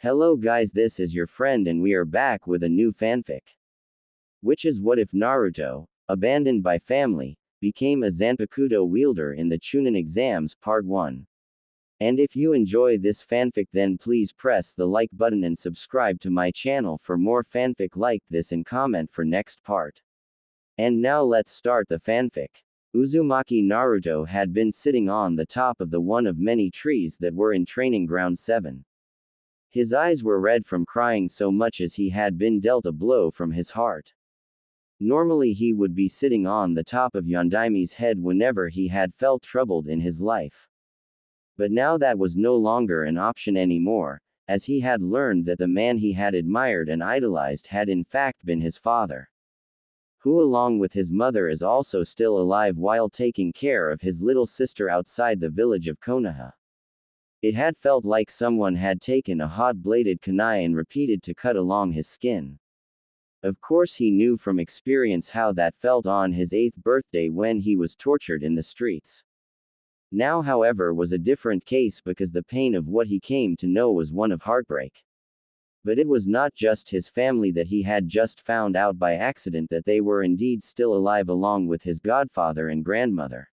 Hello guys, this is your friend and we are back with a new fanfic. Which is what if Naruto, abandoned by family, became a Zanpakutō wielder in the Chunin exams part 1. And if you enjoy this fanfic then please press the like button and subscribe to my channel for more fanfic like this and comment for next part. And now let's start the fanfic. Uzumaki Naruto had been sitting on the top of the one of many trees that were in training ground 7. His eyes were red from crying so much as he had been dealt a blow from his heart. Normally he would be sitting on the top of Yondaimi's head whenever he had felt troubled in his life. But now that was no longer an option anymore, as he had learned that the man he had admired and idolized had in fact been his father, who along with his mother is also still alive while taking care of his little sister outside the village of Konoha. It had felt like someone had taken a hot-bladed kunai and repeated to cut along his skin. Of course he knew from experience how that felt on his 8th birthday when he was tortured in the streets. Now however was a different case because the pain of what he came to know was one of heartbreak. But it was not just his family that he had just found out by accident that they were indeed still alive along with his godfather and grandmother.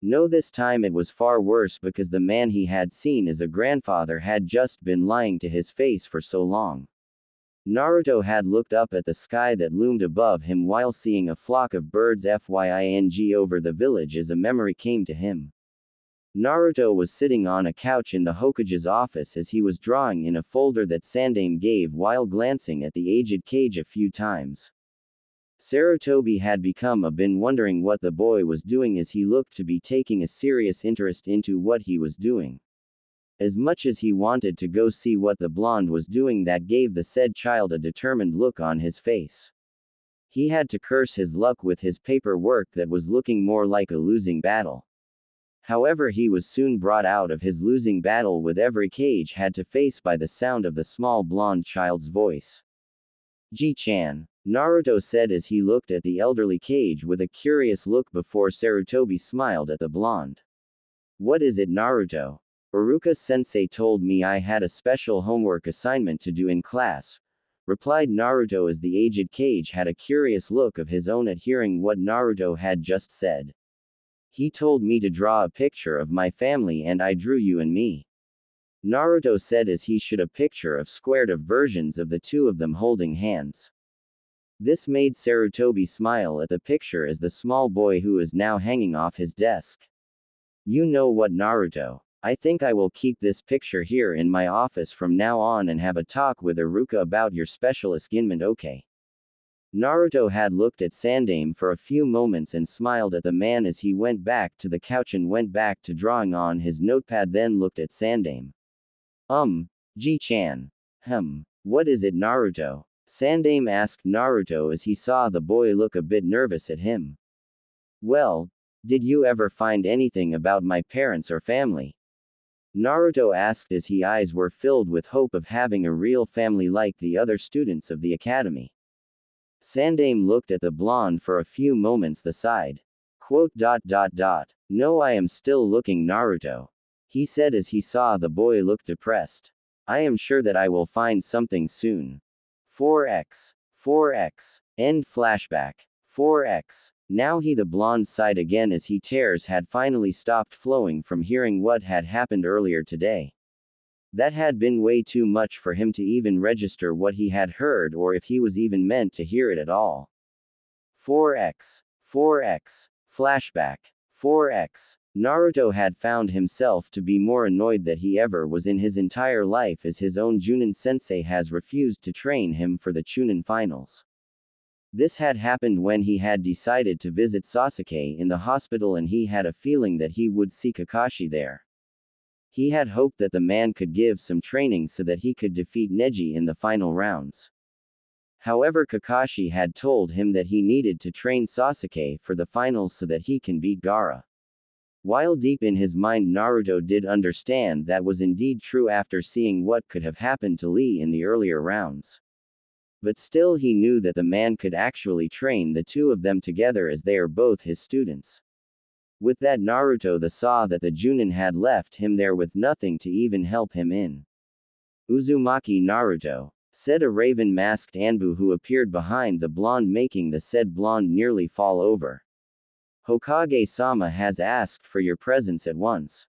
No, this time it was far worse because the man he had seen as a grandfather had just been lying to his face for so long. Naruto had looked up at the sky that loomed above him while seeing a flock of birds flying over the village as a memory came to him. Naruto was sitting on a couch in the Hokage's office as he was drawing in a folder that Sandaime gave while glancing at the aged cage a few times. Sarutobi had been wondering what the boy was doing as he looked to be taking a serious interest into what he was doing. As much as he wanted to go see what the blonde was doing, that gave the said child a determined look on his face. He had to curse his luck with his paperwork that was looking more like a losing battle. However, he was soon brought out of his losing battle with every cage had to face by the sound of the small blonde child's voice. Ji-chan, Naruto said as he looked at the elderly cage with a curious look before Sarutobi smiled at the blonde. What is it, Naruto? Iruka-sensei told me I had a special homework assignment to do in class, replied Naruto as the aged cage had a curious look of his own at hearing what Naruto had just said. He told me to draw a picture of my family and I drew you and me. Naruto said as he showed a picture of squared-up versions of the two of them holding hands. This made Sarutobi smile at the picture as the small boy who is now hanging off his desk. You know what, Naruto? I think I will keep this picture here in my office from now on and have a talk with Iruka about your special assignment, okay? Naruto had looked at Sandaime for a few moments and smiled at the man as he went back to the couch and went back to drawing on his notepad, then looked at Sandaime. Ji-chan. What is it, Naruto? Sandaime asked Naruto as he saw the boy look a bit nervous at him. Well, did you ever find anything about my parents or family? Naruto asked as his eyes were filled with hope of having a real family like the other students of the academy. Sandaime looked at the blonde for a few moments then sighed. No, I am still looking, Naruto. He said as he saw the boy look depressed. I am sure that I will find something soon. 4x. End flashback. 4x. Now the blonde sighed again as tears had finally stopped flowing from hearing what had happened earlier today. That had been way too much for him to even register what he had heard or if he was even meant to hear it at all. 4x. Flashback. 4x. Naruto had found himself to be more annoyed than he ever was in his entire life as his own Junin sensei has refused to train him for the Chunin finals. This had happened when he had decided to visit Sasuke in the hospital and he had a feeling that he would see Kakashi there. He had hoped that the man could give some training so that he could defeat Neji in the final rounds. However, Kakashi had told him that he needed to train Sasuke for the finals so that he can beat Gaara. While deep in his mind Naruto did understand that was indeed true after seeing what could have happened to Lee in the earlier rounds. But still he knew that the man could actually train the two of them together as they are both his students. With that, Naruto saw that the Chunin had left him there with nothing to even help him in. Uzumaki Naruto, said a raven-masked Anbu who appeared behind the blonde, making the said blonde nearly fall over. Hokage-sama has asked for your presence at once.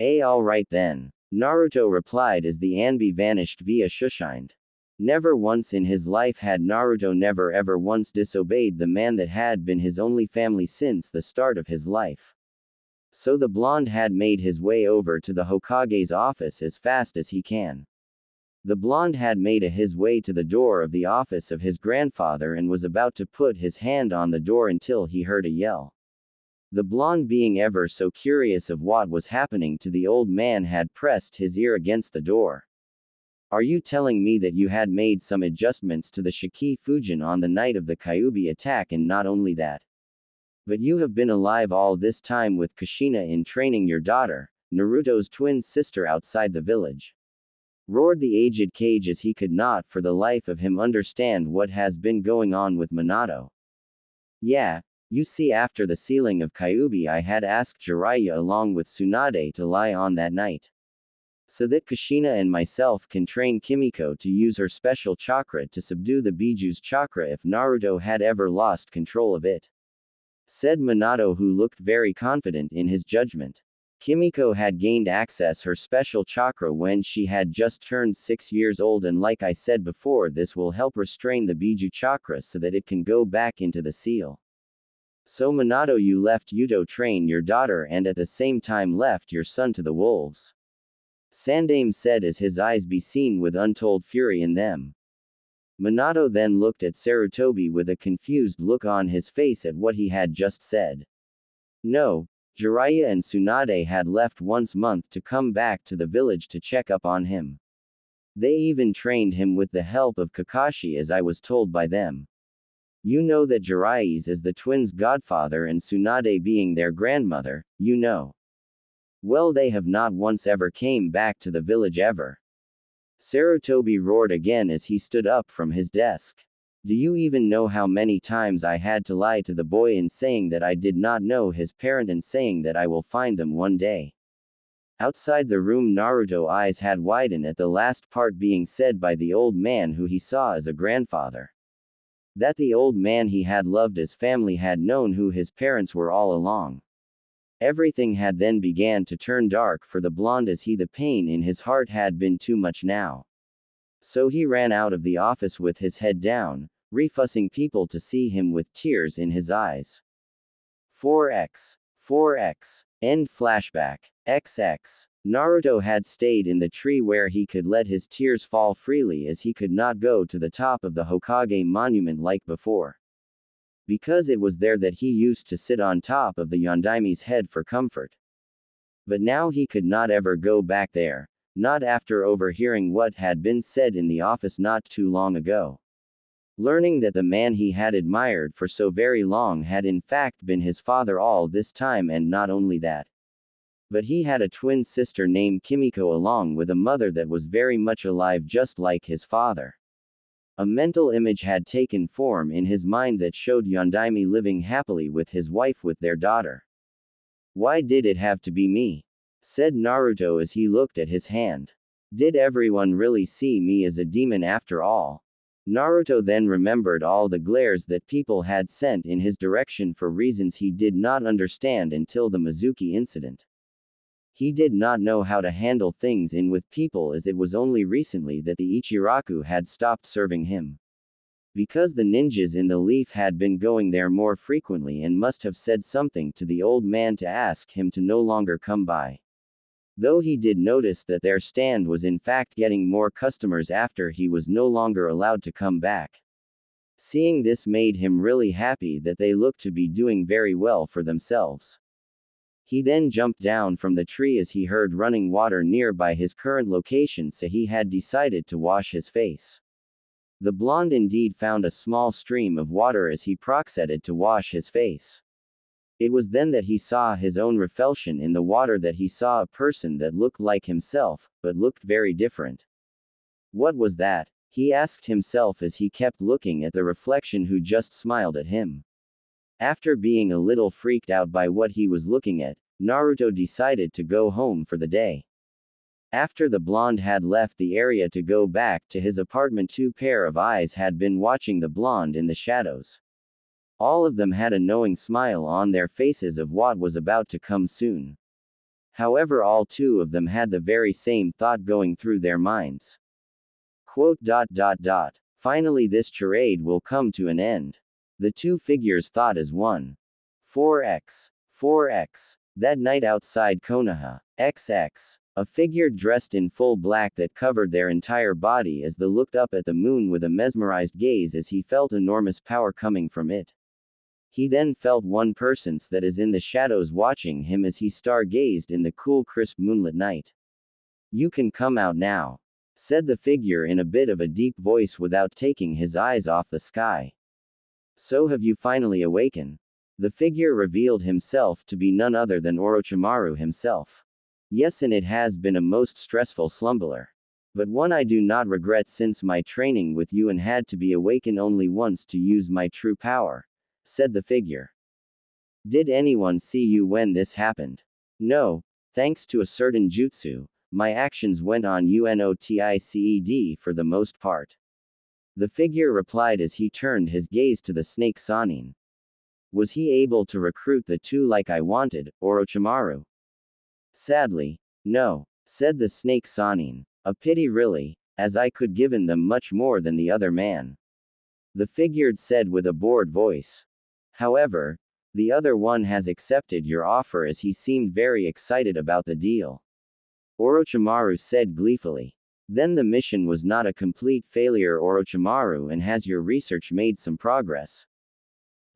Alright then. Naruto replied as the Anbi vanished via Shushined. Never once in his life had Naruto never ever once disobeyed the man that had been his only family since the start of his life. So the blonde had made his way over to the Hokage's office as fast as he can. The blonde had made his way to the door of the office of his grandfather and was about to put his hand on the door until he heard a yell. The blonde, being ever so curious of what was happening to the old man, had pressed his ear against the door. Are you telling me that you had made some adjustments to the Shiki Fujin on the night of the Kyuubi attack, and not only that, but you have been alive all this time with Kushina in training your daughter, Naruto's twin sister, outside the village? Roared the aged Kage as he could not for the life of him understand what has been going on with Minato. Yeah, you see, after the sealing of Kyuubi I had asked Jiraiya along with Tsunade to lie on that night, so that Kushina and myself can train Kimiko to use her special chakra to subdue the Biju's chakra if Naruto had ever lost control of it, said Minato, who looked very confident in his judgment. Kimiko had gained access her special chakra when she had just turned 6 years old, and like I said before, this will help restrain the Biju chakra so that it can go back into the seal. So Minato, you left Yuto train your daughter and at the same time left your son to the wolves, Sandaime said as his eyes be seen with untold fury in them. Minato then looked at Sarutobi with a confused look on his face at what he had just said. No, Jiraiya and Tsunade had left once month to come back to the village to check up on him. They even trained him with the help of Kakashi, as I was told by them. You know that Jiraiya is the twins' godfather and Tsunade being their grandmother, you know. Well, they have not once ever came back to the village ever. Sarutobi roared again as he stood up from his desk. Do you even know how many times I had to lie to the boy in saying that I did not know his parent and saying that I will find them one day? Outside the room, Naruto's eyes had widened at the last part being said by the old man who he saw as a grandfather. That the old man he had loved as family had known who his parents were all along. Everything had then began to turn dark for the blonde, as the pain in his heart had been too much now. So he ran out of the office with his head down, refussing people to see him with tears in his eyes. 4x. End flashback. XX. Naruto had stayed in the tree where he could let his tears fall freely, as he could not go to the top of the Hokage monument like before, because it was there that he used to sit on top of the Yondaime's head for comfort. But now he could not ever go back there, not after overhearing what had been said in the office not too long ago. Learning that the man he had admired for so very long had in fact been his father all this time, and not only that, but he had a twin sister named Kimiko along with a mother that was very much alive just like his father. A mental image had taken form in his mind that showed Yondaime living happily with his wife with their daughter. Why did it have to be me? Said Naruto as he looked at his hand. Did everyone really see me as a demon after all? Naruto then remembered all the glares that people had sent in his direction for reasons he did not understand until the Mizuki incident. He did not know how to handle things in with people, as it was only recently that the Ichiraku had stopped serving him. Because the ninjas in the leaf had been going there more frequently and must have said something to the old man to ask him to no longer come by. Though he did notice that their stand was in fact getting more customers after he was no longer allowed to come back. Seeing this made him really happy that they looked to be doing very well for themselves. He then jumped down from the tree as he heard running water nearby his current location, so he had decided to wash his face. The blonde indeed found a small stream of water as he proceeded to wash his face. It was then that he saw his own reflection in the water, that he saw a person that looked like himself, but looked very different. What was that? He asked himself as he kept looking at the reflection who just smiled at him. After being a little freaked out by what he was looking at, Naruto decided to go home for the day. After the blonde had left the area to go back to his apartment, two pair of eyes had been watching the blonde in the shadows. All of them had a knowing smile on their faces of what was about to come soon. However, all two of them had the very same thought going through their minds. Quote, Finally this charade will come to an end. The two figures thought as one. 4x. That night outside Konoha. XX. A figure dressed in full black that covered their entire body as they looked up at the moon with a mesmerized gaze as he felt enormous power coming from it. He then felt one person's that is in the shadows watching him as he stargazed in the cool crisp moonlit night. You can come out now, said the figure in a bit of a deep voice without taking his eyes off the sky. So have you finally awakened? The figure revealed himself to be none other than Orochimaru himself. Yes, and it has been a most stressful slumber. But one I do not regret since my training with you and had to be awakened only once to use my true power, said the figure. Did anyone see you when this happened? No, thanks to a certain jutsu, my actions went on unnoticed for the most part. The figure replied as he turned his gaze to the snake Sanin. Was he able to recruit the two like I wanted, Orochimaru? Sadly, no, said the snake Sanin. A pity really, as I could given them much more than the other man. The figure said with a bored voice. However, the other one has accepted your offer as he seemed very excited about the deal. Orochimaru said gleefully. Then the mission was not a complete failure, Orochimaru, and has your research made some progress?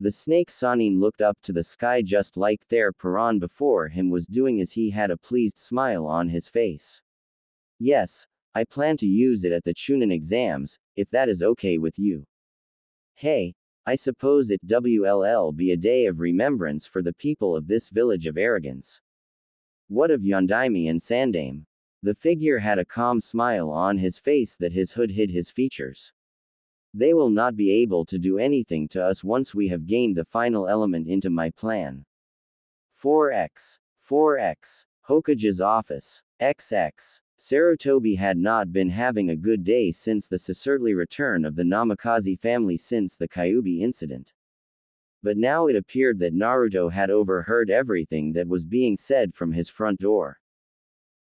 The snake Sanin looked up to the sky just like their Piran before him was doing as he had a pleased smile on his face. Yes, I plan to use it at the Chunin exams, if that is okay with you. Hey, I suppose it will be a day of remembrance for the people of this village of arrogance. What of Yondaime and Sandaime? The figure had a calm smile on his face that his hood hid his features. They will not be able to do anything to us once we have gained the final element into my plan. 4x. Hokage's office. XX. Sarutobi had not been having a good day since the sisterly return of the Namikaze family since the Kyuubi incident. But now it appeared that Naruto had overheard everything that was being said from his front door.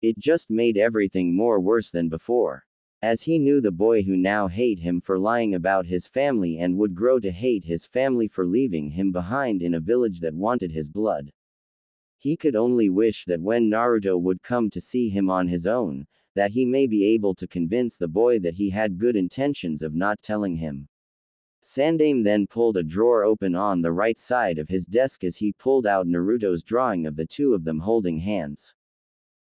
It just made everything more worse than before. As he knew the boy who now hated him for lying about his family and would grow to hate his family for leaving him behind in a village that wanted his blood. He could only wish that when Naruto would come to see him on his own, that he may be able to convince the boy that he had good intentions of not telling him. Sandaime then pulled a drawer open on the right side of his desk as he pulled out Naruto's drawing of the two of them holding hands.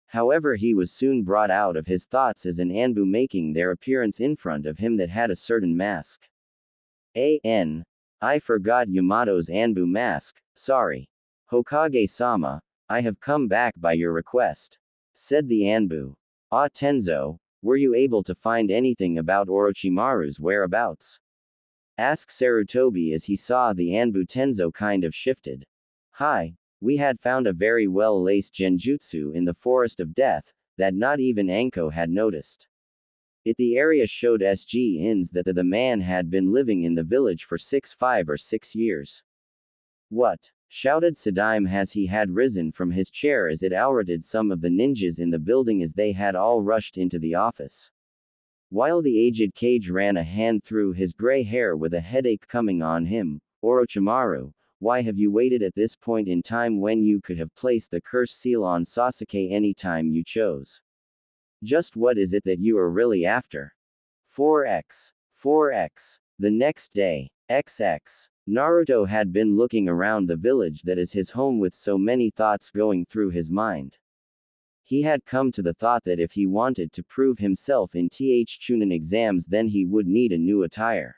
However, he was soon brought out of his thoughts as an Anbu making their appearance in front of him that had a certain mask. I forgot Yamato's Anbu mask, sorry. Hokage-sama, I have come back by your request, said the Anbu. Ah Tenzo, were you able to find anything about Orochimaru's whereabouts? Asked Sarutobi as he saw the Anbu. Tenzo kind of shifted. Hi, we had found a very well-laced genjutsu in the Forest of Death, that not even Anko had noticed. The area showed SG-ins that the man had been living in the village for 5 or 6 years. What? Shouted Sandaime as he had risen from his chair as it alerted some of the ninjas in the building as they had all rushed into the office. While the aged Kage ran a hand through his gray hair with a headache coming on him, Orochimaru, why have you waited at this point in time when you could have placed the curse seal on Sasuke any time you chose? Just what is it that you are really after? 4x. The next day, XX. Naruto had been looking around the village that is his home with so many thoughts going through his mind. He had come to the thought that if he wanted to prove himself in Chunin exams then he would need a new attire.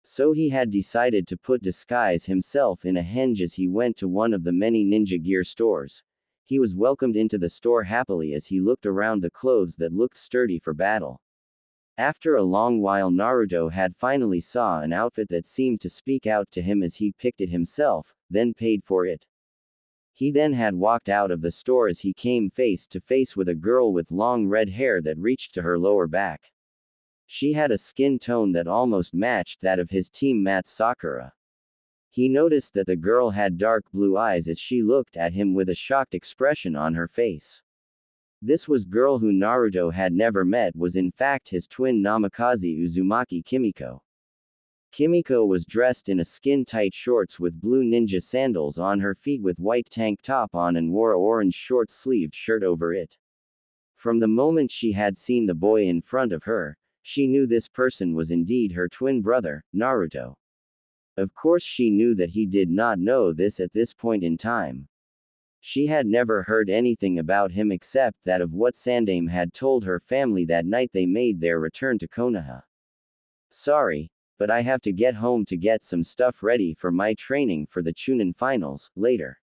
So he had decided to put disguise himself in a henge as he went to one of the many ninja gear stores. He was welcomed into the store happily as he looked around the clothes that looked sturdy for battle. After a long while Naruto had finally saw an outfit that seemed to speak out to him as he picked it himself, then paid for it. He then had walked out of the store as he came face to face with a girl with long red hair that reached to her lower back. She had a skin tone that almost matched that of his teammate Sakura. He noticed that the girl had dark blue eyes as she looked at him with a shocked expression on her face. This was girl who Naruto had never met was in fact his twin Namikaze Uzumaki Kimiko. Kimiko was dressed in a skin-tight shorts with blue ninja sandals on her feet with white tank top on and wore an orange short-sleeved shirt over it. From the moment she had seen the boy in front of her, she knew this person was indeed her twin brother, Naruto. Of course she knew that he did not know this at this point in time. She had never heard anything about him except that of what Sandaime had told her family that night they made their return to Konoha. Sorry, but I have to get home to get some stuff ready for my training for the Chunin finals, later.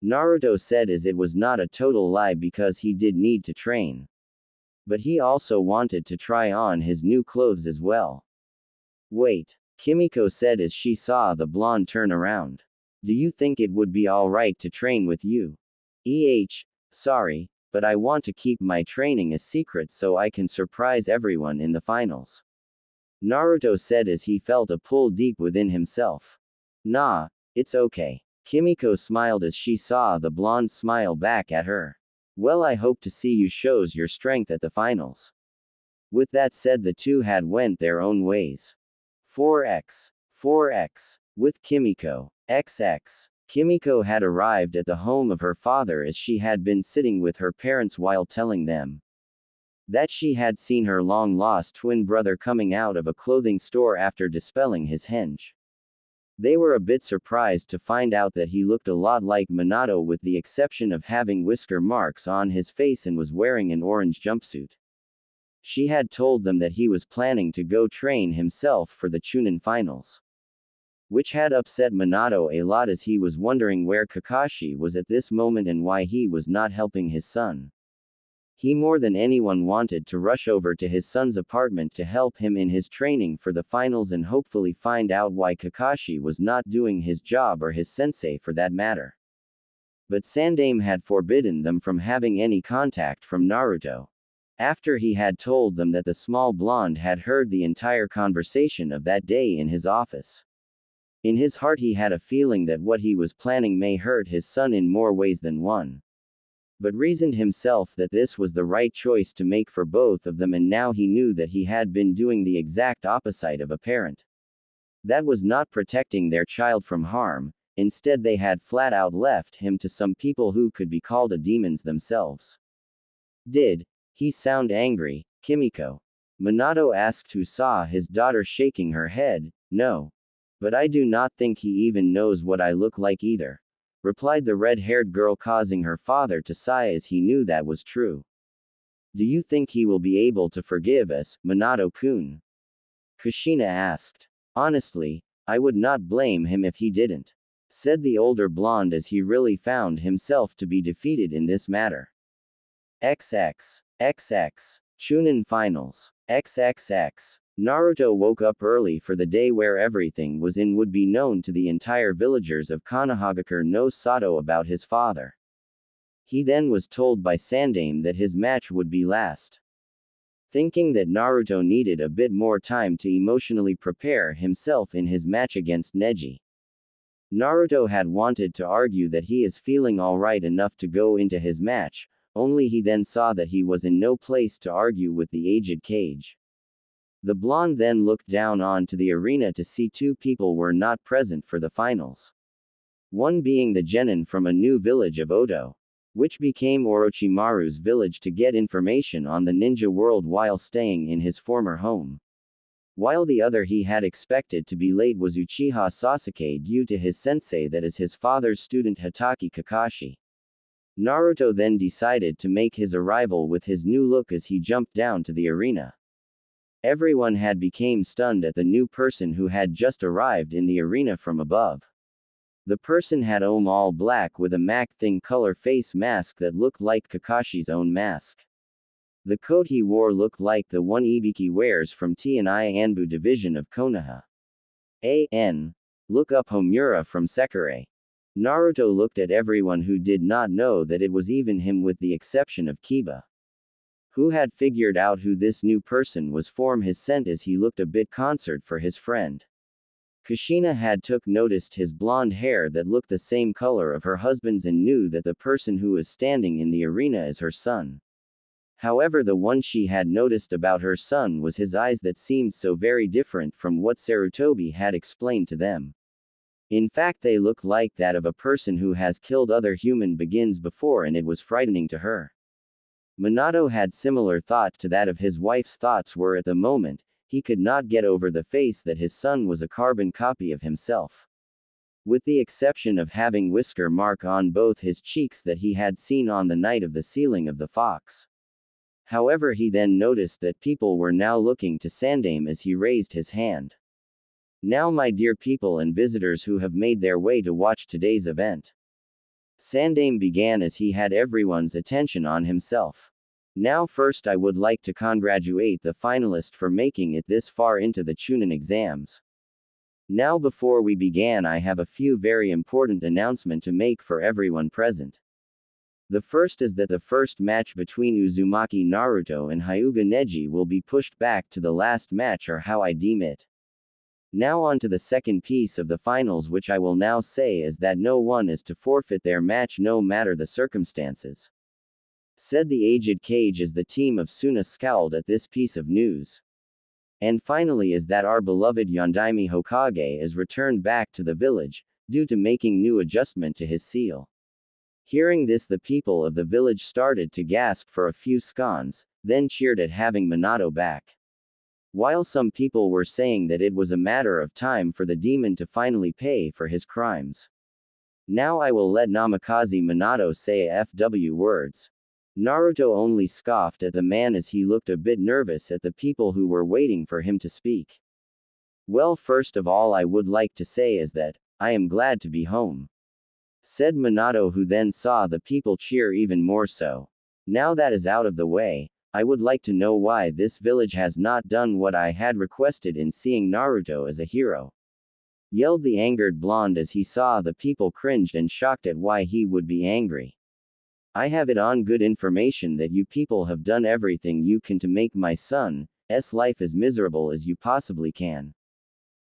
Naruto said as it was not a total lie because he did need to train. But he also wanted to try on his new clothes as well. Wait, Kimiko said as she saw the blonde turn around. Do you think it would be alright to train with you? Sorry, but I want to keep my training a secret so I can surprise everyone in the finals. Naruto said as he felt a pull deep within himself. Nah, it's okay. Kimiko smiled as she saw the blonde smile back at her. Well, I hope to see you shows your strength at the finals. With that said, the two had went their own ways. 4x. With Kimiko. XX. Kimiko had arrived at the home of her father as she had been sitting with her parents while telling them that she had seen her long-lost twin brother coming out of a clothing store after dispelling his henge. They were a bit surprised to find out that he looked a lot like Minato with the exception of having whisker marks on his face and was wearing an orange jumpsuit. She had told them that he was planning to go train himself for the Chunin finals, which had upset Minato a lot as he was wondering where Kakashi was at this moment and why he was not helping his son. He more than anyone wanted to rush over to his son's apartment to help him in his training for the finals and hopefully find out why Kakashi was not doing his job or his sensei for that matter. But Sandaime had forbidden them from having any contact from Naruto, after he had told them that the small blonde had heard the entire conversation of that day in his office. In his heart he had a feeling that what he was planning may hurt his son in more ways than one, but reasoned himself that this was the right choice to make for both of them, and now he knew that he had been doing the exact opposite of a parent. That was not protecting their child from harm, instead they had flat out left him to some people who could be called demons themselves. Did he sound angry, Kimiko? Minato asked, who saw his daughter shaking her head. No. But I do not think he even knows what I look like either, replied the red-haired girl, causing her father to sigh as he knew that was true. Do you think he will be able to forgive us, Minato-kun? Kushina asked. Honestly, I would not blame him if he didn't, said the older blonde as he really found himself to be defeated in this matter. XX. Chunin finals. XXX. Naruto woke up early for the day where everything would be known to the entire villagers of Konohagakure no Sato about his father. He then was told by Sandaime that his match would be last. Thinking that Naruto needed a bit more time to emotionally prepare himself in his match against Neji, Naruto had wanted to argue that he is feeling alright enough to go into his match, only he then saw that he was in no place to argue with the aged Kage. The blonde then looked down onto the arena to see two people were not present for the finals. One being the genin from a new village of Oto, which became Orochimaru's village to get information on the ninja world while staying in his former home. While the other he had expected to be late was Uchiha Sasuke due to his sensei, that is his father's student Hatake Kakashi. Naruto then decided to make his arrival with his new look as he jumped down to the arena. Everyone had become stunned at the new person who had just arrived in the arena from above. The person had all black with a matte thing color face mask that looked like Kakashi's own mask. The coat he wore looked like the one Ibiki wears from T&I Anbu division of Konoha. Look up Homura from Sekirei. Naruto looked at everyone who did not know that it was even him with the exception of Kiba, who had figured out who this new person was from his scent as he looked a bit concerned for his friend. Kushina had noticed his blonde hair that looked the same color of her husband's and knew that the person who was standing in the arena is her son. However, the one she had noticed about her son was his eyes that seemed so very different from what Sarutobi had explained to them. In fact, they looked like that of a person who has killed other human beings before, and it was frightening to her. Minato had similar thought to that of his wife's thoughts were at the moment. He could not get over the face that his son was a carbon copy of himself. With the exception of having whisker mark on both his cheeks that he had seen on the night of the sealing of the fox. However, he then noticed that people were now looking to Sandaime as he raised his hand. Now, my dear people and visitors who have made their way to watch today's event. Sandaime began as he had everyone's attention on himself. Now first I would like to congratulate the finalist for making it this far into the Chunin exams. Now before we begin, I have a few very important announcements to make for everyone present. The first is that the first match between Uzumaki Naruto and Hyuga Neji will be pushed back to the last match, or how I deem it. Now on to the second piece of the finals, which I will now say is that no one is to forfeit their match no matter the circumstances. Said the aged Cage as the team of Suna scowled at this piece of news. And finally is that our beloved Yondaime Hokage is returned back to the village, due to making new adjustment to his seal. Hearing this, the people of the village started to gasp for a few seconds, then cheered at having Minato back. While some people were saying that it was a matter of time for the demon to finally pay for his crimes. Now I will let Namikaze Minato say a FW words. Naruto only scoffed at the man as he looked a bit nervous at the people who were waiting for him to speak. Well, first of all I would like to say is that, I am glad to be home. Said Minato, who then saw the people cheer even more so. Now that is out of the way, I would like to know why this village has not done what I had requested in seeing Naruto as a hero. Yelled the angered blonde as he saw the people cringed and shocked at why he would be angry. I have it on good information that you people have done everything you can to make my son's life as miserable as you possibly can.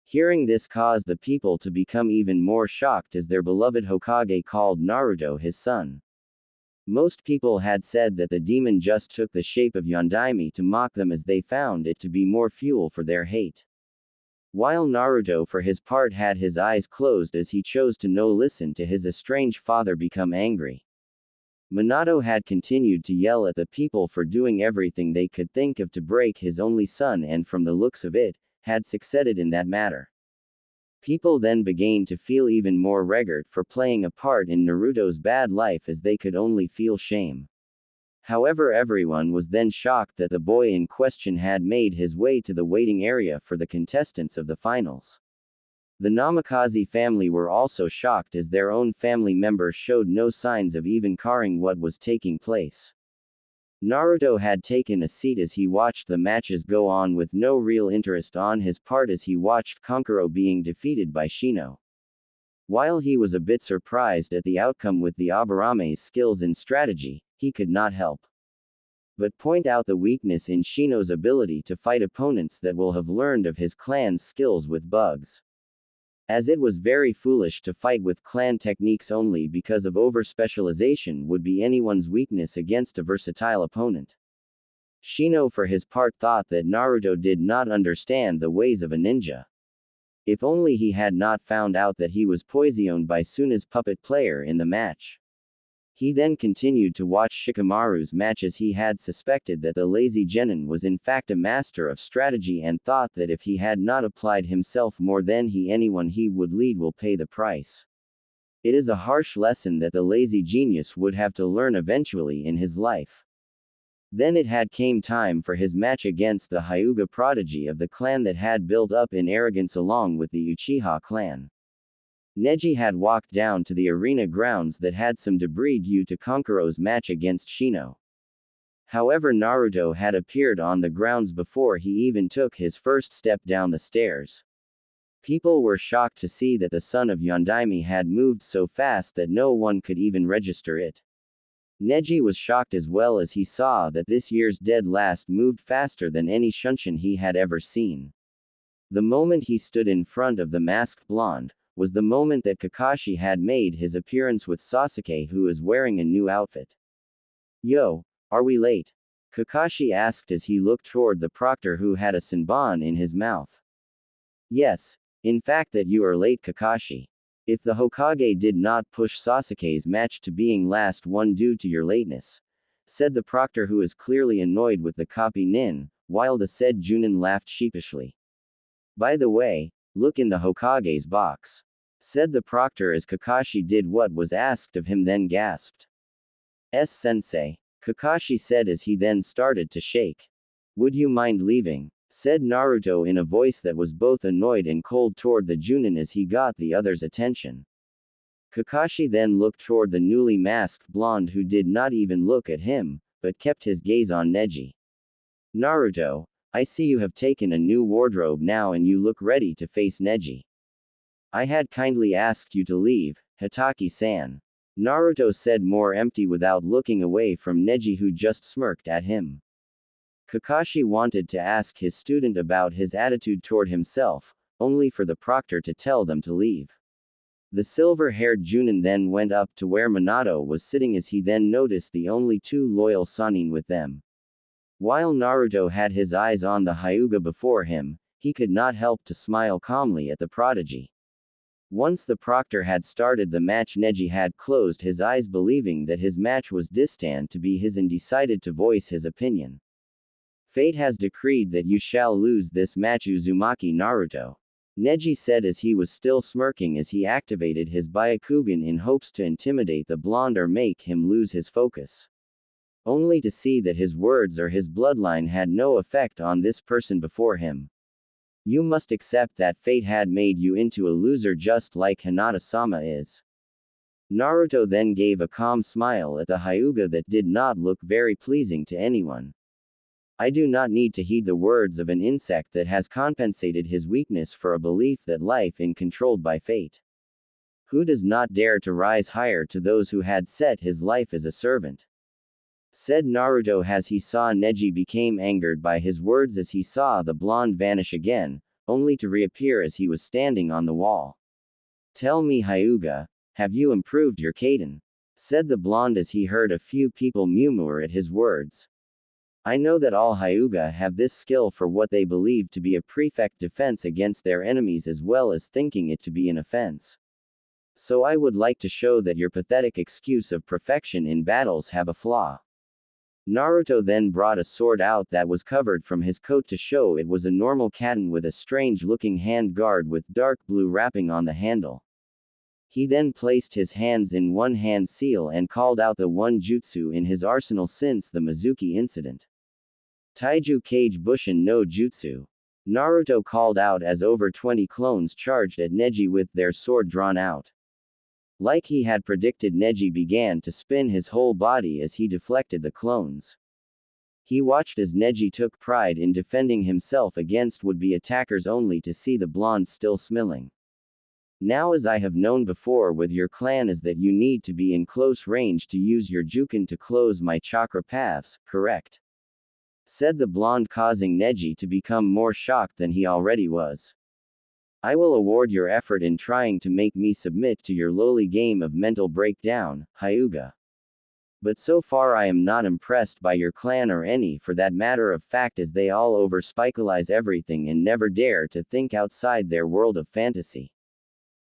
Hearing this caused the people to become even more shocked as their beloved Hokage called Naruto his son. Most people had said that the demon just took the shape of Yondaime to mock them as they found it to be more fuel for their hate. While Naruto for his part had his eyes closed as he chose to no listen to his estranged father become angry. Minato had continued to yell at the people for doing everything they could think of to break his only son, and from the looks of it, had succeeded in that matter. People then began to feel even more regret for playing a part in Naruto's bad life as they could only feel shame. However, everyone was then shocked that the boy in question had made his way to the waiting area for the contestants of the finals. The Namikaze family were also shocked as their own family members showed no signs of even caring what was taking place. Naruto had taken a seat as he watched the matches go on with no real interest on his part as he watched Kankuro being defeated by Shino. While he was a bit surprised at the outcome with the Abarame's skills and strategy, he could not help but point out the weakness in Shino's ability to fight opponents that will have learned of his clan's skills with bugs. As it was very foolish to fight with clan techniques only because of over-specialization would be anyone's weakness against a versatile opponent. Shino for his part thought that Naruto did not understand the ways of a ninja. If only he had not found out that he was poisoned by Suna's puppet player in the match. He then continued to watch Shikamaru's match as he had suspected that the lazy genin was in fact a master of strategy and thought that if he had not applied himself more than anyone he would lead will pay the price. It is a harsh lesson that the lazy genius would have to learn eventually in his life. Then it had came time for his match against the Hyuga prodigy of the clan that had built up in arrogance along with the Uchiha clan. Neji had walked down to the arena grounds that had some debris due to Kankuro's match against Shino. However, Naruto had appeared on the grounds before he even took his first step down the stairs. People were shocked to see that the son of Yondaime had moved so fast that no one could even register it. Neji was shocked as well as he saw that this year's dead last moved faster than any Shunshin he had ever seen. The moment he stood in front of the masked blonde, was the moment that Kakashi had made his appearance with Sasuke, who is wearing a new outfit. "Yo, are we late?" Kakashi asked as he looked toward the proctor who had a senbon in his mouth. "Yes, in fact that you are late, Kakashi. If the Hokage did not push Sasuke's match to being last one due to your lateness," said the proctor, who is clearly annoyed with the copy nin, while the said Chunin laughed sheepishly. "By the way, look in the Hokage's box," said the proctor as Kakashi did what was asked of him, then gasped. "Sensei," Kakashi said as he then started to shake. "Would you mind leaving?" said Naruto in a voice that was both annoyed and cold toward the Chunin as he got the other's attention. Kakashi then looked toward the newly masked blonde, who did not even look at him, but kept his gaze on Neji. "Naruto, I see you have taken a new wardrobe now and you look ready to face Neji. I had kindly asked you to leave, Hitaki-san," Naruto said, more empty, without looking away from Neji, who just smirked at him. Kakashi wanted to ask his student about his attitude toward himself, only for the proctor to tell them to leave. The silver-haired Chunin then went up to where Minato was sitting as he then noticed the only two loyal Sannin with them. While Naruto had his eyes on the Hyuga before him, he could not help to smile calmly at the prodigy. Once the proctor had started the match, Neji had closed his eyes, believing that his match was destined to be his, and decided to voice his opinion. "Fate has decreed that you shall lose this match, Uzumaki Naruto," Neji said as he was still smirking as he activated his Byakugan in hopes to intimidate the blonde or make him lose his focus. Only to see that his words or his bloodline had no effect on this person before him. "You must accept that fate had made you into a loser, just like Hinata-sama is." Naruto then gave a calm smile at the Hyuga that did not look very pleasing to anyone. "I do not need to heed the words of an insect that has compensated his weakness for a belief that life is controlled by fate. Who does not dare to rise higher to those who had set his life as a servant?" said Naruto as he saw Neji became angered by his words as he saw the blonde vanish again, only to reappear as he was standing on the wall. "Tell me, Hyuga, have you improved your Kaden?" said the blonde as he heard a few people murmur at his words. "I know that all Hyuga have this skill for what they believe to be a perfect defense against their enemies, as well as thinking it to be an offense. So I would like to show that your pathetic excuse of perfection in battles have a flaw." Naruto then brought a sword out that was covered from his coat to show it was a normal katana with a strange-looking hand guard with dark blue wrapping on the handle. He then placed his hands in one hand seal and called out the one jutsu in his arsenal since the Mizuki incident. "Taiju Kage Bushin no Jutsu," Naruto called out as over 20 clones charged at Neji with their sword drawn out. Like he had predicted, Neji began to spin his whole body as he deflected the clones. He watched as Neji took pride in defending himself against would-be attackers, only to see the blonde still smiling. "Now, as I have known before with your clan, is that you need to be in close range to use your Jukin to close my chakra paths, correct?" said the blonde, causing Neji to become more shocked than he already was. "I will award your effort in trying to make me submit to your lowly game of mental breakdown, Hyuga. But so far I am not impressed by your clan, or any for that matter of fact, as they all over-speculaze everything and never dare to think outside their world of fantasy.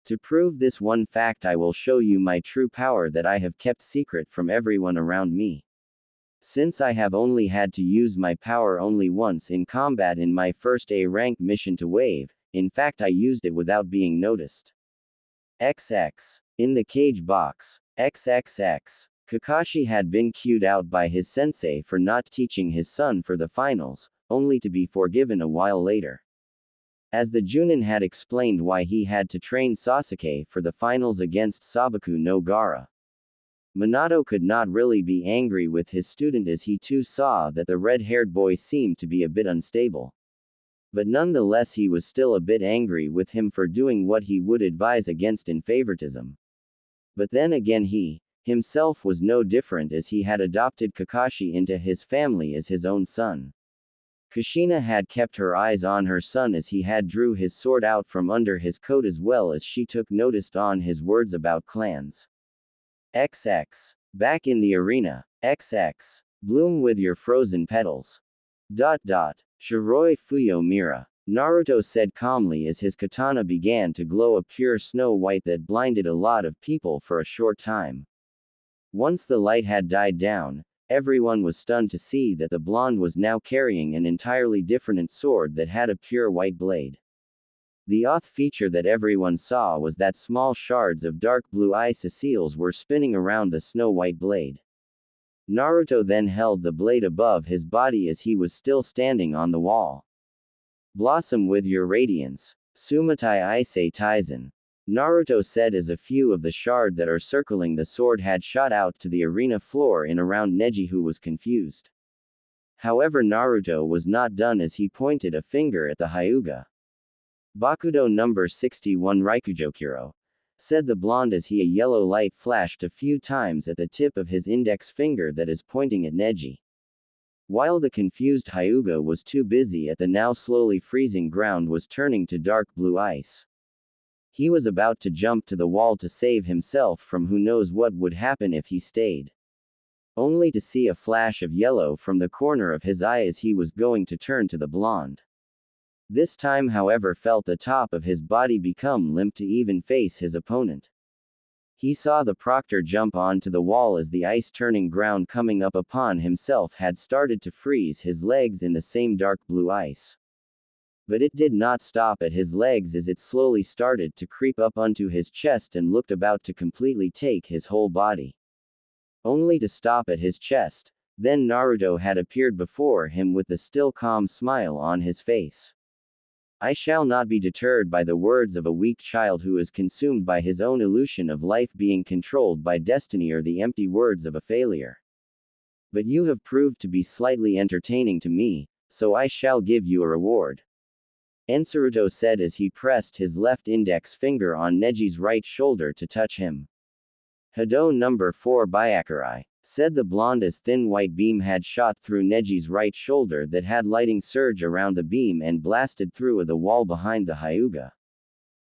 To prove this one fact, I will show you my true power that I have kept secret from everyone around me. Since I have only had to use my power only once in combat in my first A-rank mission to Wave, in fact I used it without being noticed. XX. In the cage box. XXX. Kakashi had been cued out by his sensei for not teaching his son for the finals, only to be forgiven a while later. As the Chunin had explained why he had to train Sasuke for the finals against Sabaku no Gaara. Minato could not really be angry with his student, as he too saw that the red-haired boy seemed to be a bit unstable. But nonetheless he was still a bit angry with him for doing what he would advise against in favoritism. But then again he, himself was no different, as he had adopted Kakashi into his family as his own son. Kushina had kept her eyes on her son as he had drew his sword out from under his coat, as well as she took notice on his words about clans. XX. Back in the arena. XX. Bloom with your frozen petals. Shiroi Fuyo Mira. Naruto said calmly as his katana began to glow a pure snow white that blinded a lot of people for a short time. Once the light had died down, everyone was stunned to see that the blonde was now carrying an entirely different sword that had a pure white blade. The odd feature that everyone saw was that small shards of dark blue ice seals were spinning around the snow-white blade. Naruto then held the blade above his body as he was still standing on the wall. Blossom with your radiance. Sumatai Ise Taizen. Naruto said as a few of the shard that are circling the sword had shot out to the arena floor in around Neji, who was confused. However, Naruto was not done as he pointed a finger at the Hyuga. Bakudo number 61 Raikujokuro, said the blonde as a yellow light flashed a few times at the tip of his index finger that is pointing at Neji. While the confused Hyuga was too busy at the now slowly freezing ground was turning to dark blue ice. He was about to jump to the wall to save himself from who knows what would happen if he stayed. Only to see a flash of yellow from the corner of his eye as he was going to turn to the blonde. This time, however, felt the top of his body become limp to even face his opponent. He saw the proctor jump onto the wall as the ice-turning ground coming up upon himself had started to freeze his legs in the same dark blue ice. But it did not stop at his legs as it slowly started to creep up onto his chest and looked about to completely take his whole body. Only to stop at his chest. Then Naruto had appeared before him with the still calm smile on his face. I shall not be deterred by the words of a weak child who is consumed by his own illusion of life being controlled by destiny, or the empty words of a failure. But you have proved to be slightly entertaining to me, so I shall give you a reward. Naruto said as he pressed his left index finger on Neji's right shoulder to touch him. Hado number 4 Byakurai, said the blonde as thin white beam had shot through Neji's right shoulder that had lighting surge around the beam and blasted through the wall behind the Hyuga.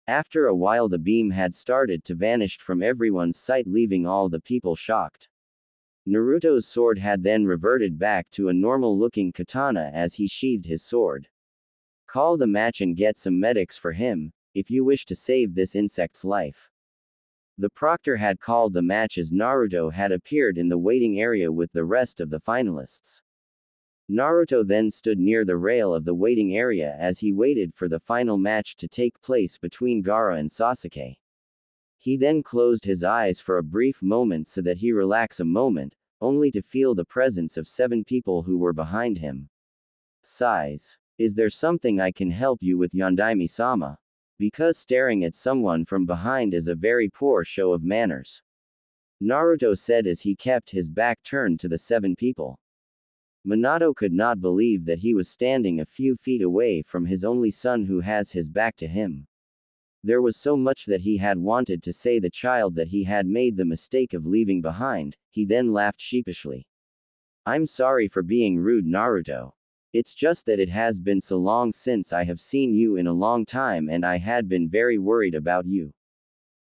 After a while the beam had started to vanish from everyone's sight, leaving all the people shocked. Naruto's sword had then reverted back to a normal-looking katana as he sheathed his sword. Call the match and get some medics for him, if you wish to save this insect's life. The proctor had called the match as Naruto had appeared in the waiting area with the rest of the finalists. Naruto then stood near the rail of the waiting area as he waited for the final match to take place between Gaara and Sasuke. He then closed his eyes for a brief moment so that he relax a moment, only to feel the presence of 7 people who were behind him. Sighs. Is there something I can help you with, Yondaime-sama? Because staring at someone from behind is a very poor show of manners. Naruto said as he kept his back turned to the 7 people. Minato could not believe that he was standing a few feet away from his only son who has his back to him. There was so much that he had wanted to say the child that he had made the mistake of leaving behind. He then laughed sheepishly. I'm sorry for being rude, Naruto. It's just that it has been so long since I have seen you in a long time and I had been very worried about you.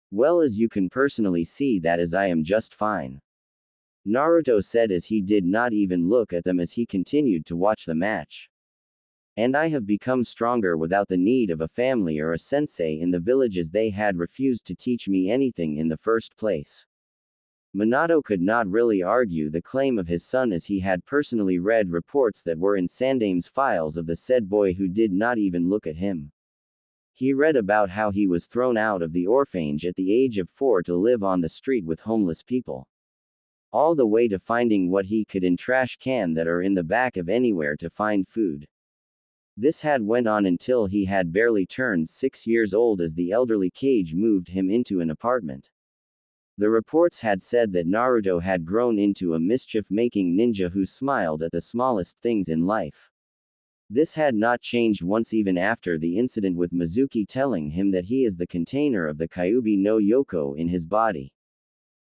Well, as you can personally see that as I am just fine. Naruto said as he did not even look at them as he continued to watch the match. And I have become stronger without the need of a family or a sensei in the villages. They had refused to teach me anything in the first place. Minato could not really argue the claim of his son as he had personally read reports that were in Sandame's files of the said boy who did not even look at him. He read about how he was thrown out of the orphanage at the age of 4 to live on the street with homeless people. All the way to finding what he could in trash can that are in the back of anywhere to find food. This had went on until he had barely turned 6 years old as the elderly Kage moved him into an apartment. The reports had said that Naruto had grown into a mischief-making ninja who smiled at the smallest things in life. This had not changed once even after the incident with Mizuki telling him that he is the container of the Kyuubi no Yoko in his body.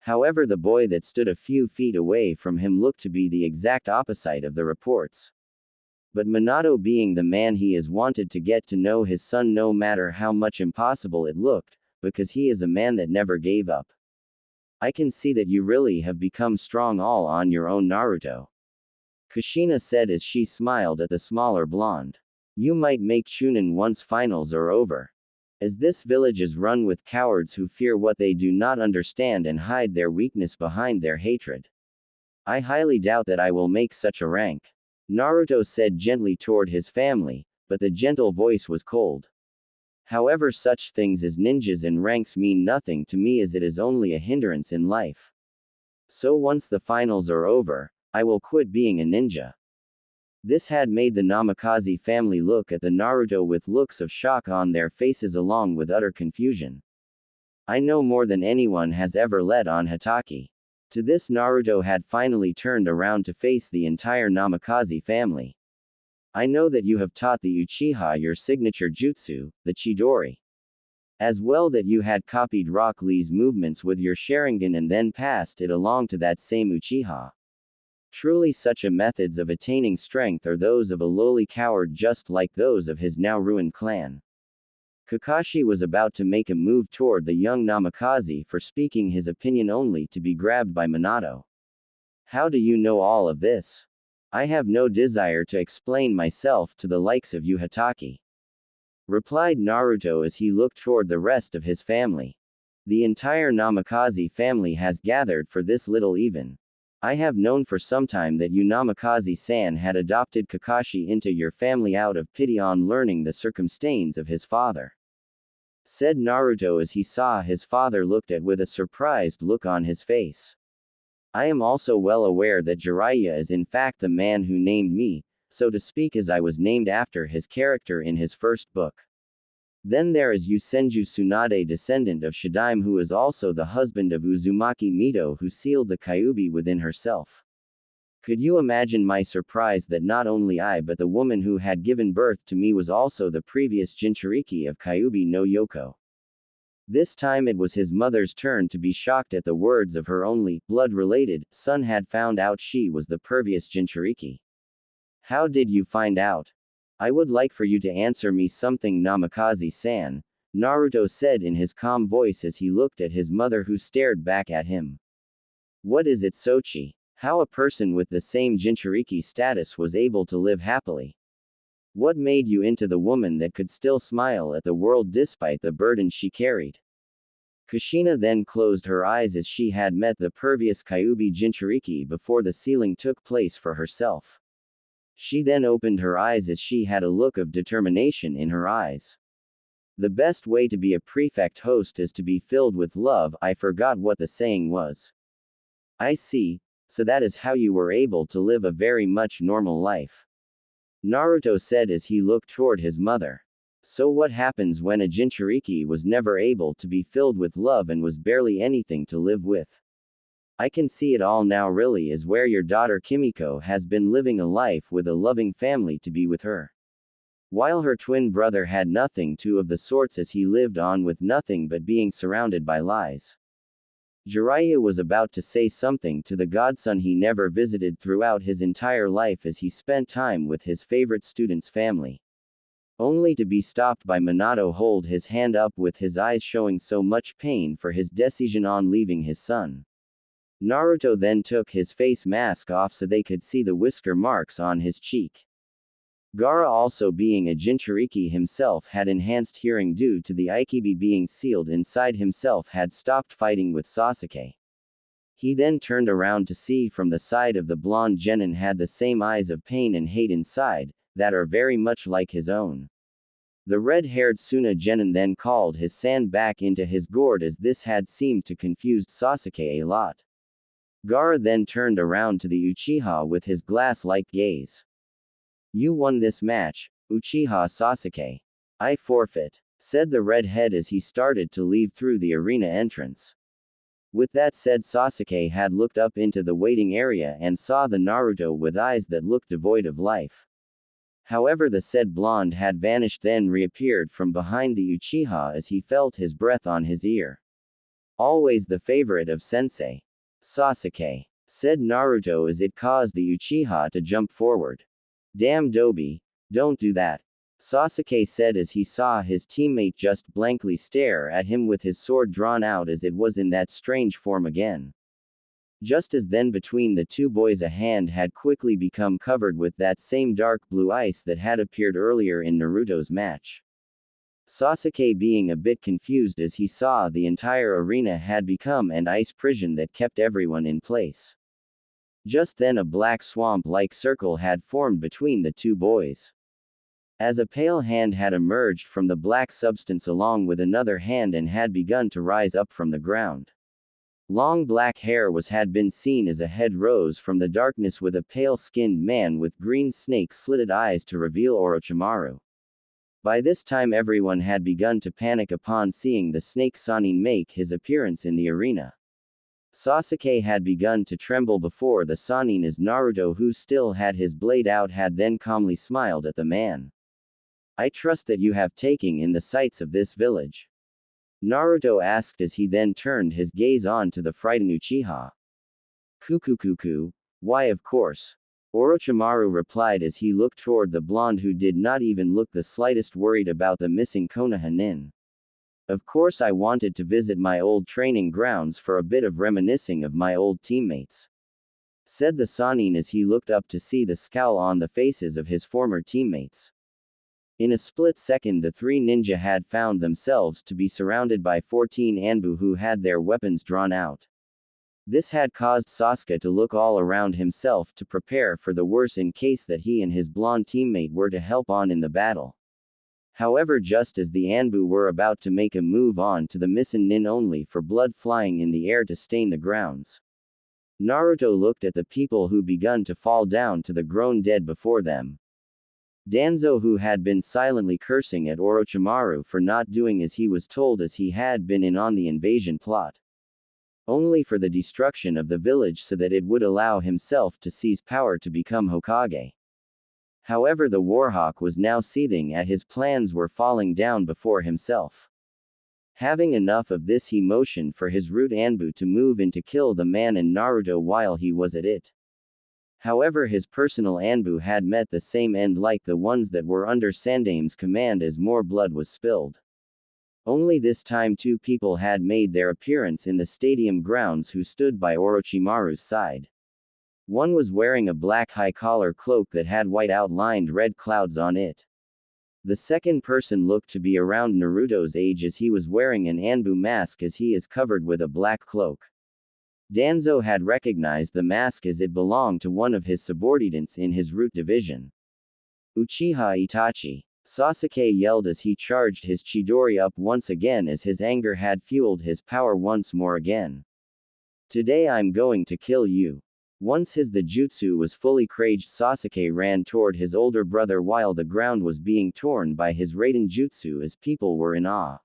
However, the boy that stood a few feet away from him looked to be the exact opposite of the reports. But Minato, being the man he is, wanted to get to know his son no matter how much impossible it looked, because he is a man that never gave up. I can see that you really have become strong all on your own, Naruto. Kushina said as she smiled at the smaller blonde. You might make Chunin once finals are over. As this village is run with cowards who fear what they do not understand and hide their weakness behind their hatred. I highly doubt that I will make such a rank. Naruto said gently toward his family, but the gentle voice was cold. However, such things as ninjas and ranks mean nothing to me, as it is only a hindrance in life. So once the finals are over, I will quit being a ninja. This had made the Namikaze family look at the Naruto with looks of shock on their faces along with utter confusion. I know more than anyone has ever let on, Hatake. To this, Naruto had finally turned around to face the entire Namikaze family. I know that you have taught the Uchiha your signature jutsu, the Chidori. As well that you had copied Rock Lee's movements with your Sharingan and then passed it along to that same Uchiha. Truly, such a methods of attaining strength are those of a lowly coward, just like those of his now ruined clan. Kakashi was about to make a move toward the young Namikaze for speaking his opinion, only to be grabbed by Minato. How do you know all of this? I have no desire to explain myself to the likes of you, Hatake. Replied Naruto as he looked toward the rest of his family. The entire Namikaze family has gathered for this little even. I have known for some time that you Namikaze-san had adopted Kakashi into your family out of pity on learning the circumstance of his father. Said Naruto as he saw his father looked at with a surprised look on his face. I am also well aware that Jiraiya is in fact the man who named me, so to speak, as I was named after his character in his first book. Then there is Yusenju Tsunade, descendant of Shidaime, who is also the husband of Uzumaki Mito, who sealed the Kyuubi within herself. Could you imagine my surprise that not only I but the woman who had given birth to me was also the previous Jinchuriki of Kyuubi no Yoko? This time it was his mother's turn to be shocked at the words of her only blood-related son had found out she was the previous Jinchuriki. How did you find out? I would like for you to answer me something, Namikaze-san, Naruto said in his calm voice as he looked at his mother, who stared back at him. What is it, Sochi? How a person with the same Jinchuriki status was able to live happily? What made you into the woman that could still smile at the world despite the burden she carried? Kushina then closed her eyes as she had met the previous Kyuubi Jinchuriki before the sealing took place for herself. She then opened her eyes as she had a look of determination in her eyes. The best way to be a prefect host is to be filled with love. I forgot what the saying was. I see, so that is how you were able to live a very much normal life. Naruto said as he looked toward his mother. So what happens when a Jinchuriki was never able to be filled with love and was barely anything to live with? I can see it all now. Really is where your daughter Kimiko has been living a life with a loving family to be with her. While her twin brother had nothing to of the sorts, as he lived on with nothing but being surrounded by lies. Jiraiya was about to say something to the godson he never visited throughout his entire life as he spent time with his favorite student's family. Only to be stopped by Minato hold his hand up with his eyes showing so much pain for his decision on leaving his son. Naruto then took his face mask off so they could see the whisker marks on his cheek. Gaara, also being a Jinchuriki himself, had enhanced hearing due to the Aikibi being sealed inside himself, had stopped fighting with Sasuke. He then turned around to see from the side of the blonde genin had the same eyes of pain and hate inside, that are very much like his own. The red-haired Suna genin then called his sand back into his gourd as this had seemed to confuse Sasuke a lot. Gaara then turned around to the Uchiha with his glass-like gaze. You won this match, Uchiha Sasuke. I forfeit, said the redhead as he started to leave through the arena entrance. With that said, Sasuke had looked up into the waiting area and saw the Naruto with eyes that looked devoid of life. However, the said blonde had vanished, then reappeared from behind the Uchiha as he felt his breath on his ear. Always the favorite of Sensei Sasuke, said Naruto as it caused the Uchiha to jump forward. Damn Dobi, don't do that, Sasuke said as he saw his teammate just blankly stare at him with his sword drawn out as it was in that strange form again. Just as then between the two boys a hand had quickly become covered with that same dark blue ice that had appeared earlier in Naruto's match. Sasuke being a bit confused as he saw the entire arena had become an ice prison that kept everyone in place. Just then a black swamp-like circle had formed between the two boys. As a pale hand had emerged from the black substance along with another hand and had begun to rise up from the ground. Long black hair had been seen as a head rose from the darkness with a pale-skinned man with green snake-slitted eyes to reveal Orochimaru. By this time everyone had begun to panic upon seeing the snake Sannin make his appearance in the arena. Sasuke had begun to tremble before the Sannin as Naruto, who still had his blade out, had then calmly smiled at the man. I trust that you have taken in the sights of this village, Naruto asked as he then turned his gaze on to the frightened Uchiha. Kukukuku, why of course, Orochimaru replied as he looked toward the blonde who did not even look the slightest worried about the missing Konoha nin. Of course I wanted to visit my old training grounds for a bit of reminiscing of my old teammates, said the Sannin as he looked up to see the scowl on the faces of his former teammates. In a split second the three ninja had found themselves to be surrounded by 14 Anbu who had their weapons drawn out. This had caused Sasuke to look all around himself to prepare for the worst in case that he and his blonde teammate were to help on in the battle. However, just as the Anbu were about to make a move on to the missing nin only for blood flying in the air to stain the grounds, Naruto looked at the people who begun to fall down to the grown dead before them. Danzo, who had been silently cursing at Orochimaru for not doing as he was told as he had been in on the invasion plot, only for the destruction of the village so that it would allow himself to seize power to become Hokage. However, the Warhawk was now seething at his plans were falling down before himself. Having enough of this, he motioned for his root Anbu to move in to kill the man and Naruto while he was at it. However, his personal Anbu had met the same end like the ones that were under Sandame's command as more blood was spilled. Only this time two people had made their appearance in the stadium grounds who stood by Orochimaru's side. One was wearing a black high-collar cloak that had white outlined red clouds on it. The second person looked to be around Naruto's age as he was wearing an Anbu mask as he is covered with a black cloak. Danzo had recognized the mask as it belonged to one of his subordinates in his root division. Uchiha Itachi, Sasuke yelled as he charged his Chidori up once again as his anger had fueled his power once more again. Today I'm going to kill you. Once the jutsu was fully caged, Sasuke ran toward his older brother while the ground was being torn by his Raiden jutsu as people were in awe.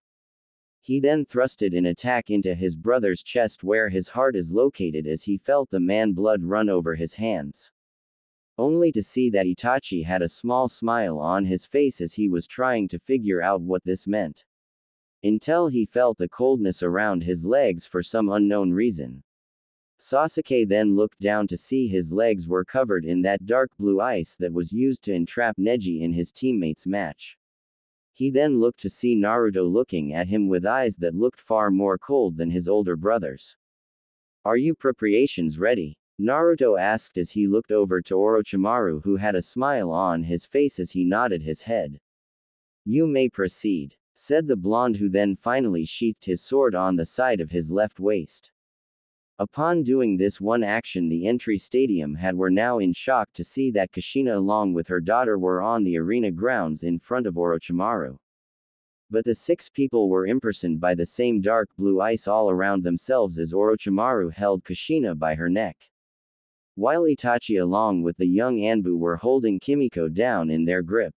He then thrusted an attack into his brother's chest where his heart is located as he felt the man blood run over his hands. Only to see that Itachi had a small smile on his face as he was trying to figure out what this meant. Until he felt the coldness around his legs for some unknown reason. Sasuke then looked down to see his legs were covered in that dark blue ice that was used to entrap Neji in his teammate's match. He then looked to see Naruto looking at him with eyes that looked far more cold than his older brother's. Are you preparations ready? Naruto asked as he looked over to Orochimaru, who had a smile on his face as he nodded his head. You may proceed, said the blonde, who then finally sheathed his sword on the side of his left waist. Upon doing this one action, the entry stadium were now in shock to see that Kushina along with her daughter were on the arena grounds in front of Orochimaru. But the six people were imprisoned by the same dark blue ice all around themselves as Orochimaru held Kushina by her neck, while Itachi along with the young Anbu were holding Kimiko down in their grip.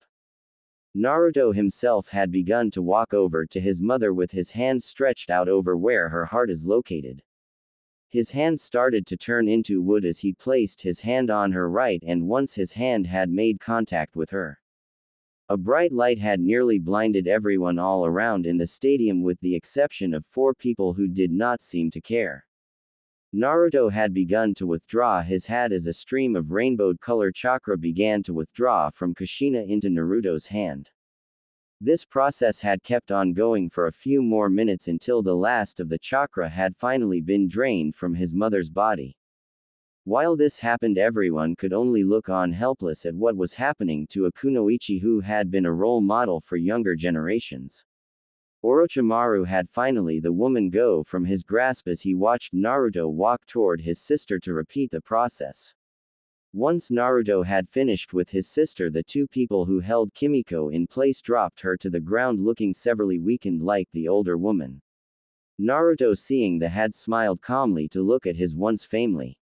Naruto himself had begun to walk over to his mother with his hand stretched out over where her heart is located. His hand started to turn into wood as he placed his hand on her right, and once his hand had made contact with her, A bright light had nearly blinded everyone all around in the stadium with the exception of 4 people who did not seem to care. Naruto had begun to withdraw his hat as a stream of rainbow color chakra began to withdraw from Kushina into Naruto's hand. This process had kept on going for a few more minutes until the last of the chakra had finally been drained from his mother's body. While this happened, everyone could only look on helpless at what was happening to a kunoichi who had been a role model for younger generations. Orochimaru had finally the woman go from his grasp as he watched Naruto walk toward his sister to repeat the process. Once Naruto had finished with his sister, the 2 people who held Kimiko in place dropped her to the ground looking severely weakened like the older woman. Naruto, seeing the had smiled calmly to look at his once family.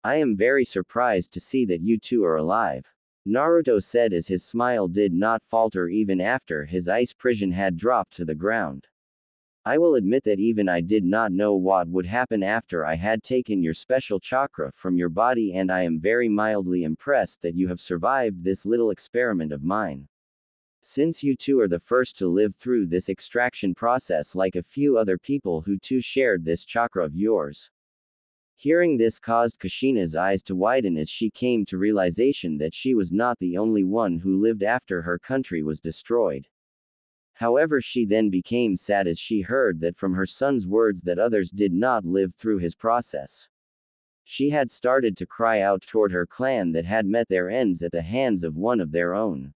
"I am very surprised to see that you 2 are alive," Naruto said as his smile did not falter even after his ice prison had dropped to the ground. "I will admit that even I did not know what would happen after I had taken your special chakra from your body, and I am very mildly impressed that you have survived this little experiment of mine. Since you 2 are the first to live through this extraction process like a few other people who too shared this chakra of yours." Hearing this caused Kushina's eyes to widen as she came to realization that she was not the only one who lived after her country was destroyed. However, she then became sad as she heard that from her son's words that others did not live through his process. She had started to cry out toward her clan that had met their ends at the hands of one of their own.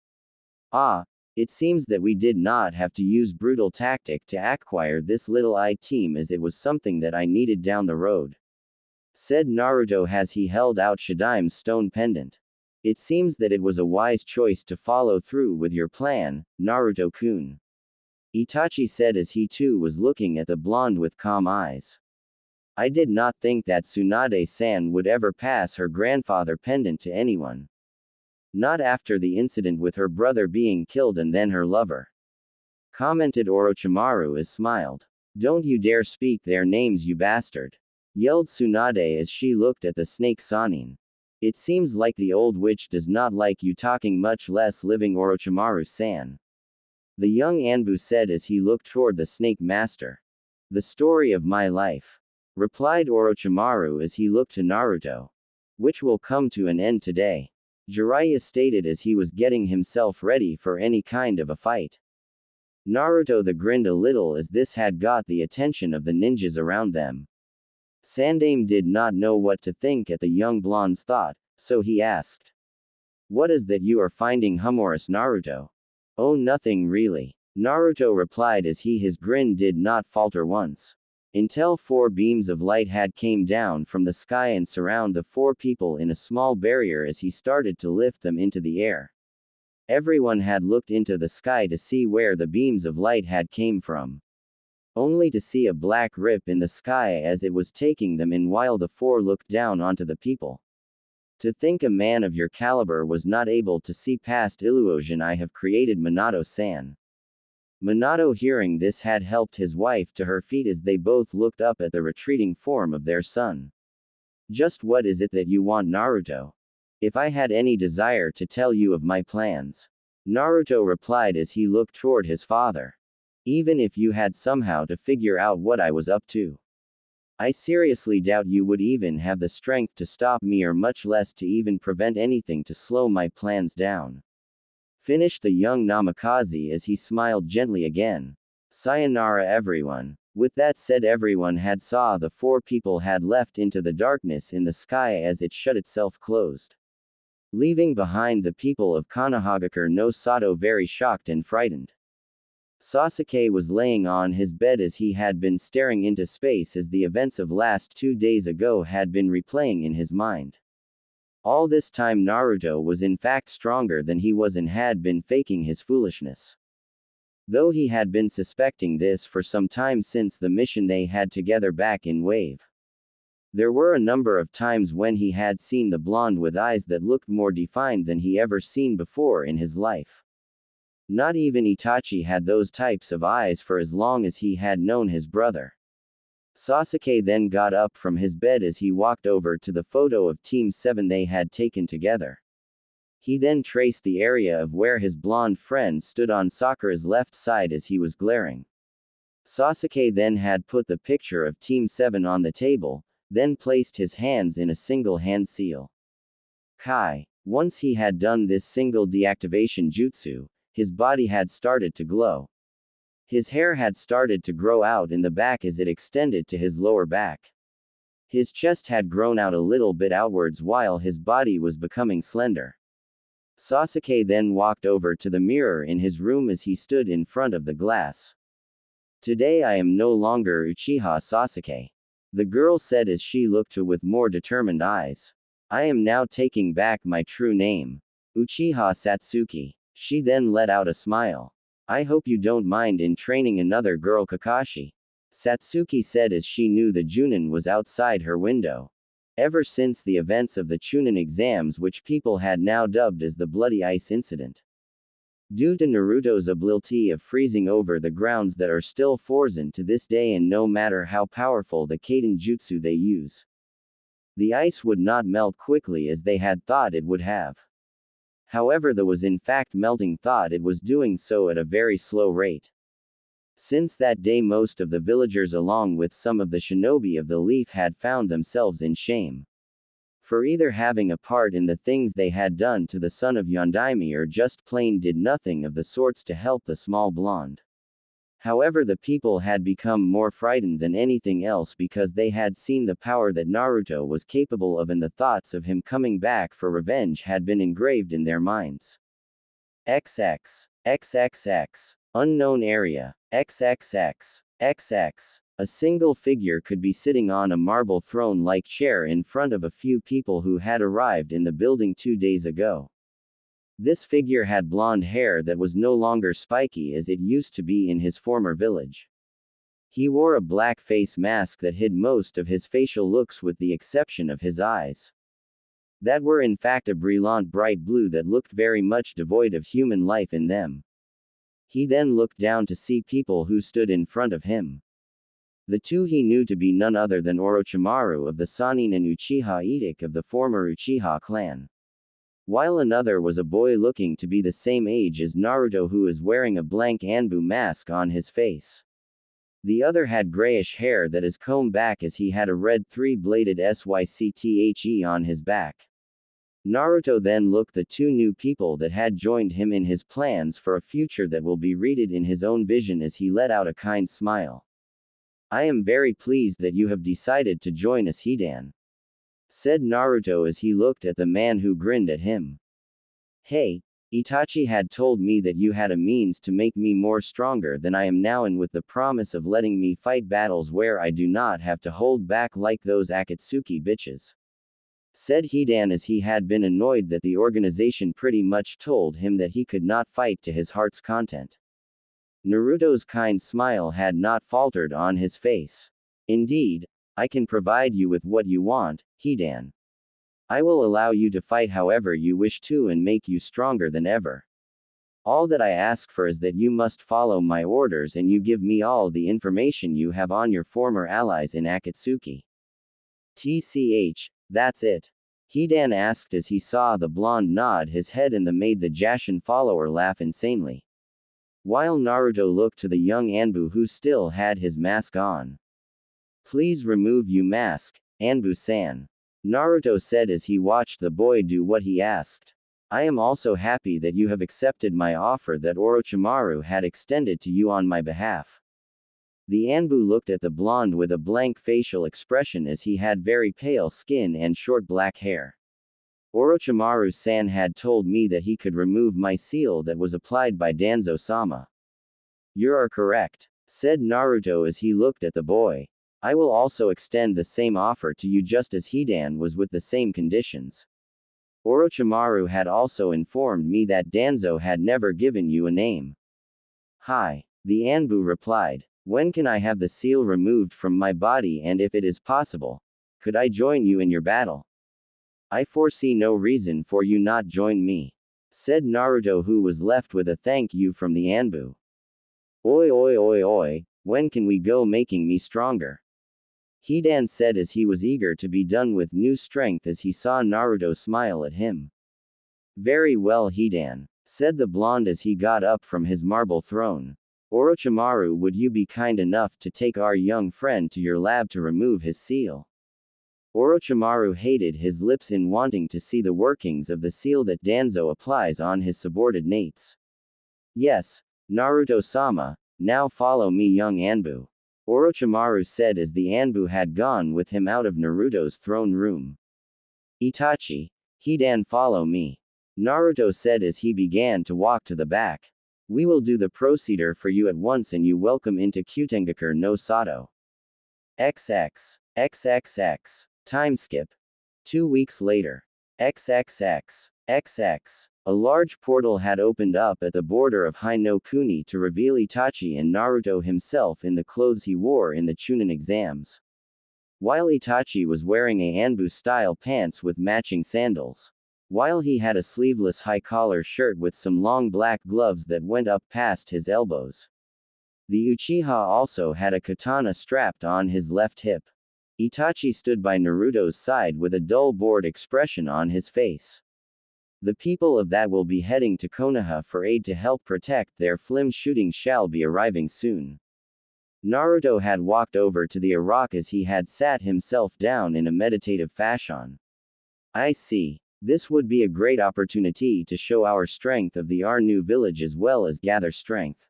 "Ah, it seems that we did not have to use brutal tactic to acquire this little team, as it was something that I needed down the road," said Naruto as he held out Shadaime's stone pendant. "It seems that it was a wise choice to follow through with your plan, Naruto-kun," Itachi said as he too was looking at the blonde with calm eyes. "I did not think that Tsunade-san would ever pass her grandfather pendant to anyone. Not after the incident with her brother being killed and then her lover," commented Orochimaru as smiled. "Don't you dare speak their names, you bastard," yelled Tsunade as she looked at the snake Sanin. "It seems like the old witch does not like you talking, much less living, Orochimaru-san," the young Anbu said as he looked toward the snake master. "The story of my life," replied Orochimaru as he looked to Naruto. "Which will come to an end today," Jiraiya stated as he was getting himself ready for any kind of a fight. Naruto grinned a little as this had got the attention of the ninjas around them. Sandaime did not know what to think at the young blonde's thought, so he asked, "What is that you are finding humorous, Naruto?" "Oh, nothing really," Naruto replied as his grin did not falter once. Until 4 beams of light had came down from the sky and surround the 4 people in a small barrier as he started to lift them into the air. Everyone had looked into the sky to see where the beams of light had came from, only to see a black rip in the sky as it was taking them in while the 4 looked down onto the people. "To think a man of your caliber was not able to see past illusion I have created, Minato-san." Minato, hearing this, had helped his wife to her feet as they both looked up at the retreating form of their son. "Just what is it that you want, Naruto?" "If I had any desire to tell you of my plans," Naruto replied as he looked toward his father. "Even if you had somehow to figure out what I was up to, I seriously doubt you would even have the strength to stop me, or much less to even prevent anything to slow my plans down," finished the young Namikaze as he smiled gently again. "Sayonara, everyone." With that said, everyone had saw the 4 people had left into the darkness in the sky as it shut itself closed, leaving behind the people of Konohagakure no Sato very shocked and frightened. Sasuke was laying on his bed as he had been staring into space as the events of last 2 days ago had been replaying in his mind. All this time Naruto was in fact stronger than he was and had been faking his foolishness. Though he had been suspecting this for some time since the mission they had together back in Wave. There were a number of times when he had seen the blonde with eyes that looked more defined than he ever seen before in his life. Not even Itachi had those types of eyes for as long as he had known his brother. Sasuke then got up from his bed as he walked over to the photo of Team 7 they had taken together. He then traced the area of where his blonde friend stood on Sakura's left side as he was glaring. Sasuke then had put the picture of Team 7 on the table, then placed his hands in a single hand seal. Kai. Once he had done this single deactivation jutsu, his body had started to glow. His hair had started to grow out in the back as it extended to his lower back. His chest had grown out a little bit outwards while his body was becoming slender. Sasuke then walked over to the mirror in his room as he stood in front of the glass. Today I am no longer Uchiha Sasuke. The girl said as she looked with more determined eyes. I am now taking back my true name. Uchiha Satsuki. She then let out a smile. I hope you don't mind in training another girl Kakashi. Satsuki said as she knew the Chunin was outside her window. Ever since the events of the Chunin exams, which people had now dubbed as the Bloody Ice Incident. Due to Naruto's ability of freezing over the grounds that are still frozen to this day, and no matter how powerful the Kaden jutsu they use, the ice would not melt quickly as they had thought it would have. However, there was in fact melting, thought it was doing so at a very slow rate. Since that day, most of the villagers along with some of the shinobi of the leaf had found themselves in shame for either having a part in the things they had done to the son of Yondaime or just plain did nothing of the sorts to help the small blonde. However, the people had become more frightened than anything else because they had seen the power that Naruto was capable of, and the thoughts of him coming back for revenge had been engraved in their minds. XXXXX. Unknown area. XXX. A single figure could be sitting on a marble throne-like chair in front of a few people who had arrived in the building 2 days ago. This figure had blonde hair that was no longer spiky as it used to be in his former village. He wore a black face mask that hid most of his facial looks with the exception of his eyes, that were in fact a brilliant bright blue that looked very much devoid of human life in them. He then looked down to see people who stood in front of him. The two he knew to be none other than Orochimaru of the Sannin and Uchiha Itachi of the former Uchiha clan, while another was a boy looking to be the same age as Naruto who is wearing a blank Anbu mask on his face. The other had grayish hair that is combed back as he had a red 3-bladed Sycthe on his back. Naruto then looked the two new people that had joined him in his plans for a future that will be readed in his own vision as he let out a kind smile. I am very pleased that you have decided to join us, Hidan, said Naruto as he looked at the man who grinned at him. Hey, Itachi had told me that you had a means to make me more stronger than I am now, and with the promise of letting me fight battles where I do not have to hold back like those Akatsuki bitches, said Hidan as he had been annoyed that the organization pretty much told him that he could not fight to his heart's content. Naruto's kind smile had not faltered on his face. Indeed, I can provide you with what you want, Hidan. I will allow you to fight however you wish to and make you stronger than ever. All that I ask for is that you must follow my orders and you give me all the information you have on your former allies in Akatsuki. TCH, that's it. Hidan asked as he saw the blonde nod his head and made the Jashin follower laugh insanely, while Naruto looked to the young Anbu who still had his mask on. Please remove your mask, Anbu-san, Naruto said as he watched the boy do what he asked. I am also happy that you have accepted my offer that Orochimaru had extended to you on my behalf. The Anbu looked at the blonde with a blank facial expression as he had very pale skin and short black hair. Orochimaru-san had told me that he could remove my seal that was applied by Danzo-sama. You are correct, said Naruto as he looked at the boy. I will also extend the same offer to you just as Hidan was with the same conditions. Orochimaru had also informed me that Danzo had never given you a name. Hi, the Anbu replied. When can I have the seal removed from my body, and if it is possible, could I join you in your battle? I foresee no reason for you not join me, said Naruto, who was left with a thank you from the Anbu. Oi, when can we go making me stronger? Hidan said as he was eager to be done with new strength as he saw Naruto smile at him. Very well, Hidan, said the blonde as he got up from his marble throne. Orochimaru, would you be kind enough to take our young friend to your lab to remove his seal? Orochimaru hated his lips in wanting to see the workings of the seal that Danzo applies on his subordinates. Yes, Naruto-sama, now follow me, young Anbu. Orochimaru said as the Anbu had gone with him out of Naruto's throne room. Itachi, Hidan, follow me. Naruto said as he began to walk to the back. We will do the procedure for you at once and you welcome into Kutengakure no Sato. XXXXX. Time skip. 2 weeks later. XXXXX. A large portal had opened up at the border of Hai no Kuni to reveal Itachi and Naruto himself in the clothes he wore in the Chunin exams. While Itachi was wearing a Anbu-style pants with matching sandals. While he had a sleeveless high-collar shirt with some long black gloves that went up past his elbows. The Uchiha also had a katana strapped on his left hip. Itachi stood by Naruto's side with a dull bored expression on his face. The people of that will be heading to Konoha for aid to help protect their film shooting shall be arriving soon. Naruto had walked over to the rock as he had sat himself down in a meditative fashion. I see. This would be a great opportunity to show our strength of our new village as well as gather strength.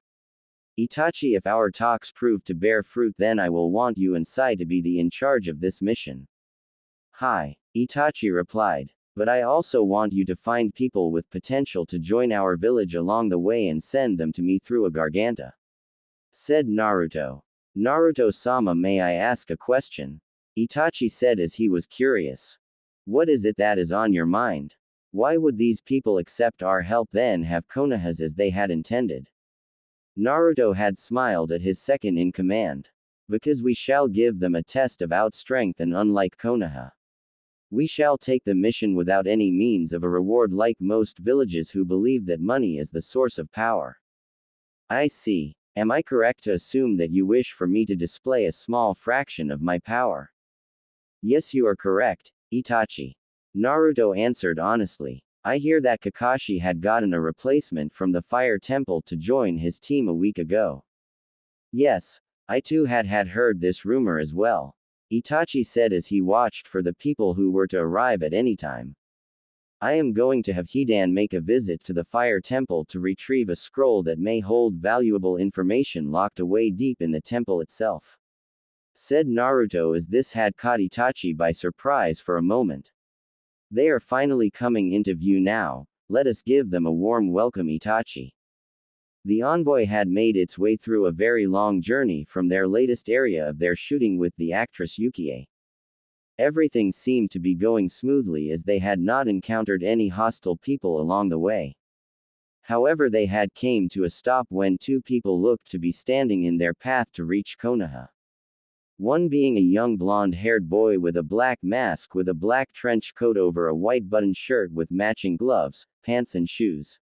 Itachi, if our talks prove to bear fruit, then I will want you and Sai to be in charge of this mission. Hi, Itachi replied. But I also want you to find people with potential to join our village along the way and send them to me through a Garganta. Said Naruto. Naruto-sama, may I ask a question? Itachi said as he was curious. What is it that is on your mind? Why would these people accept our help then have Konohas as they had intended? Naruto had smiled at his second in command. Because we shall give them a test of our strength, and unlike Konoha, we shall take the mission without any means of a reward like most villages who believe that money is the source of power. I see. Am I correct to assume that you wish for me to display a small fraction of my power? Yes, you are correct, Itachi. Naruto answered honestly. I hear that Kakashi had gotten a replacement from the Fire Temple to join his team a week ago. Yes, I too had heard this rumor as well. Itachi said as he watched for the people who were to arrive at any time. I am going to have Hidan make a visit to the Fire Temple to retrieve a scroll that may hold valuable information locked away deep in the temple itself. Said Naruto as this had caught Itachi by surprise for a moment. They are finally coming into view now, let us give them a warm welcome, Itachi. The envoy had made its way through a very long journey from their latest area of their shooting with the actress Yukie. Everything seemed to be going smoothly as they had not encountered any hostile people along the way. However, they had came to a stop when two people looked to be standing in their path to reach Konoha. One being a young blonde-haired boy with a black mask with a black trench coat over a white button shirt with matching gloves, pants and shoes.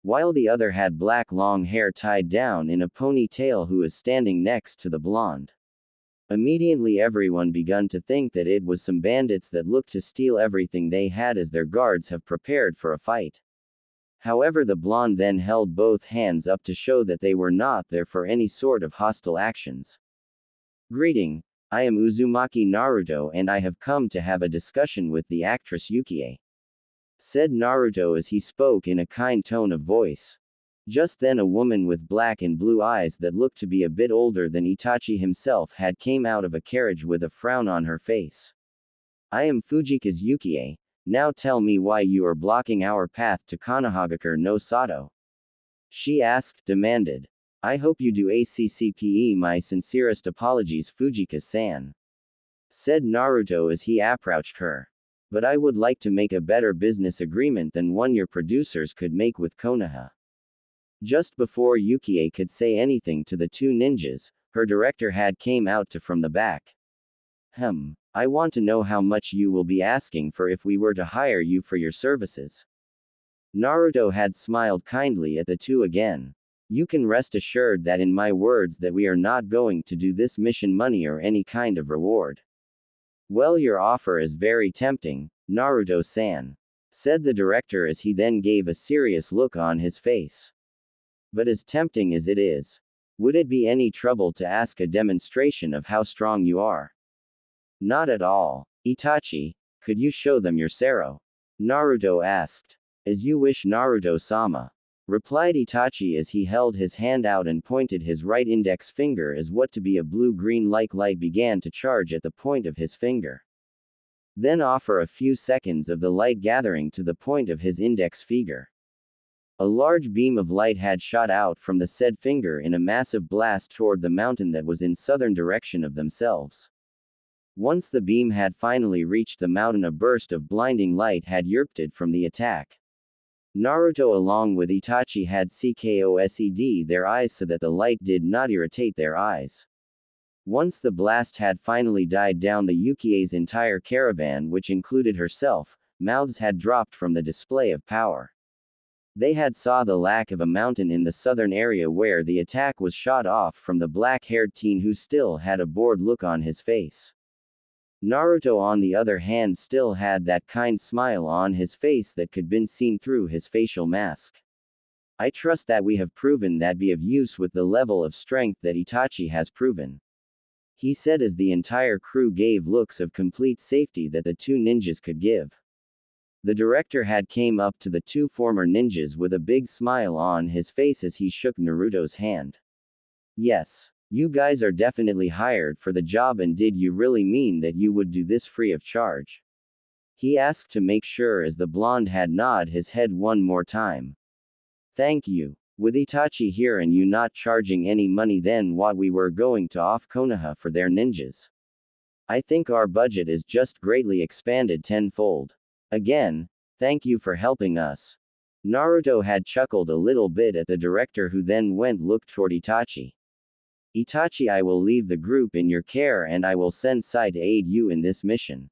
While the other had black long hair tied down in a ponytail who was standing next to the blonde. Immediately everyone begun to think that it was some bandits that looked to steal everything they had as their guards have prepared for a fight. However, the blonde then held both hands up to show that they were not there for any sort of hostile actions. Greeting, I am Uzumaki Naruto and I have come to have a discussion with the actress Yukie. Said Naruto as he spoke in a kind tone of voice. Just then a woman with black and blue eyes that looked to be a bit older than Itachi himself had came out of a carriage with a frown on her face. I am Fujika's Yukie, now tell me why you are blocking our path to Konohagakure no Sato. She demanded. I hope you do ACCPE, my sincerest apologies, Fujika-san. Said Naruto as he approached her. But I would like to make a better business agreement than one your producers could make with Konoha. Just before Yukie could say anything to the two ninjas, her director had came out from the back. I want to know how much you will be asking for if we were to hire you for your services. Naruto had smiled kindly at the two again. You can rest assured that in my words that we are not going to do this mission money or any kind of reward. Well, your offer is very tempting, Naruto-san. said the director as he then gave a serious look on his face. But as tempting as it is, would it be any trouble to ask a demonstration of how strong you are? Not at all. Itachi, could you show them your Sero? Naruto asked. As you wish, Naruto-sama, replied Itachi as he held his hand out and pointed his right index finger as what to be a blue-green-like light began to charge at the point of his finger. Then offer a few seconds of the light gathering to the point of his index finger. A large beam of light had shot out from the said finger in a massive blast toward the mountain that was in southern direction of themselves. Once the beam had finally reached the mountain, a burst of blinding light had erupted from the attack. Naruto along with Itachi had CKOSED their eyes so that the light did not irritate their eyes. Once the blast had finally died down, the Yukie's entire caravan, which included herself, mouths had dropped from the display of power. They had saw the lack of a mountain in the southern area where the attack was shot off from the black-haired teen who still had a bored look on his face. Naruto on the other hand still had that kind smile on his face that could be seen through his facial mask. I trust that we have proven that be of use with the level of strength that Itachi has proven, he said as the entire crew gave looks of complete safety that the two ninjas could give. The director had came up to the two former ninjas with a big smile on his face as he shook Naruto's hand. Yes, you guys are definitely hired for the job, and did you really mean that you would do this free of charge? He asked to make sure as the blonde had nodded his head one more time. Thank you. With Itachi here and you not charging any money, then what we were going to off Konoha for their ninjas. I think our budget is just greatly expanded tenfold. Again, thank you for helping us. Naruto had chuckled a little bit at the director, who then looked toward Itachi. Itachi, I will leave the group in your care and I will send Sai to aid you in this mission,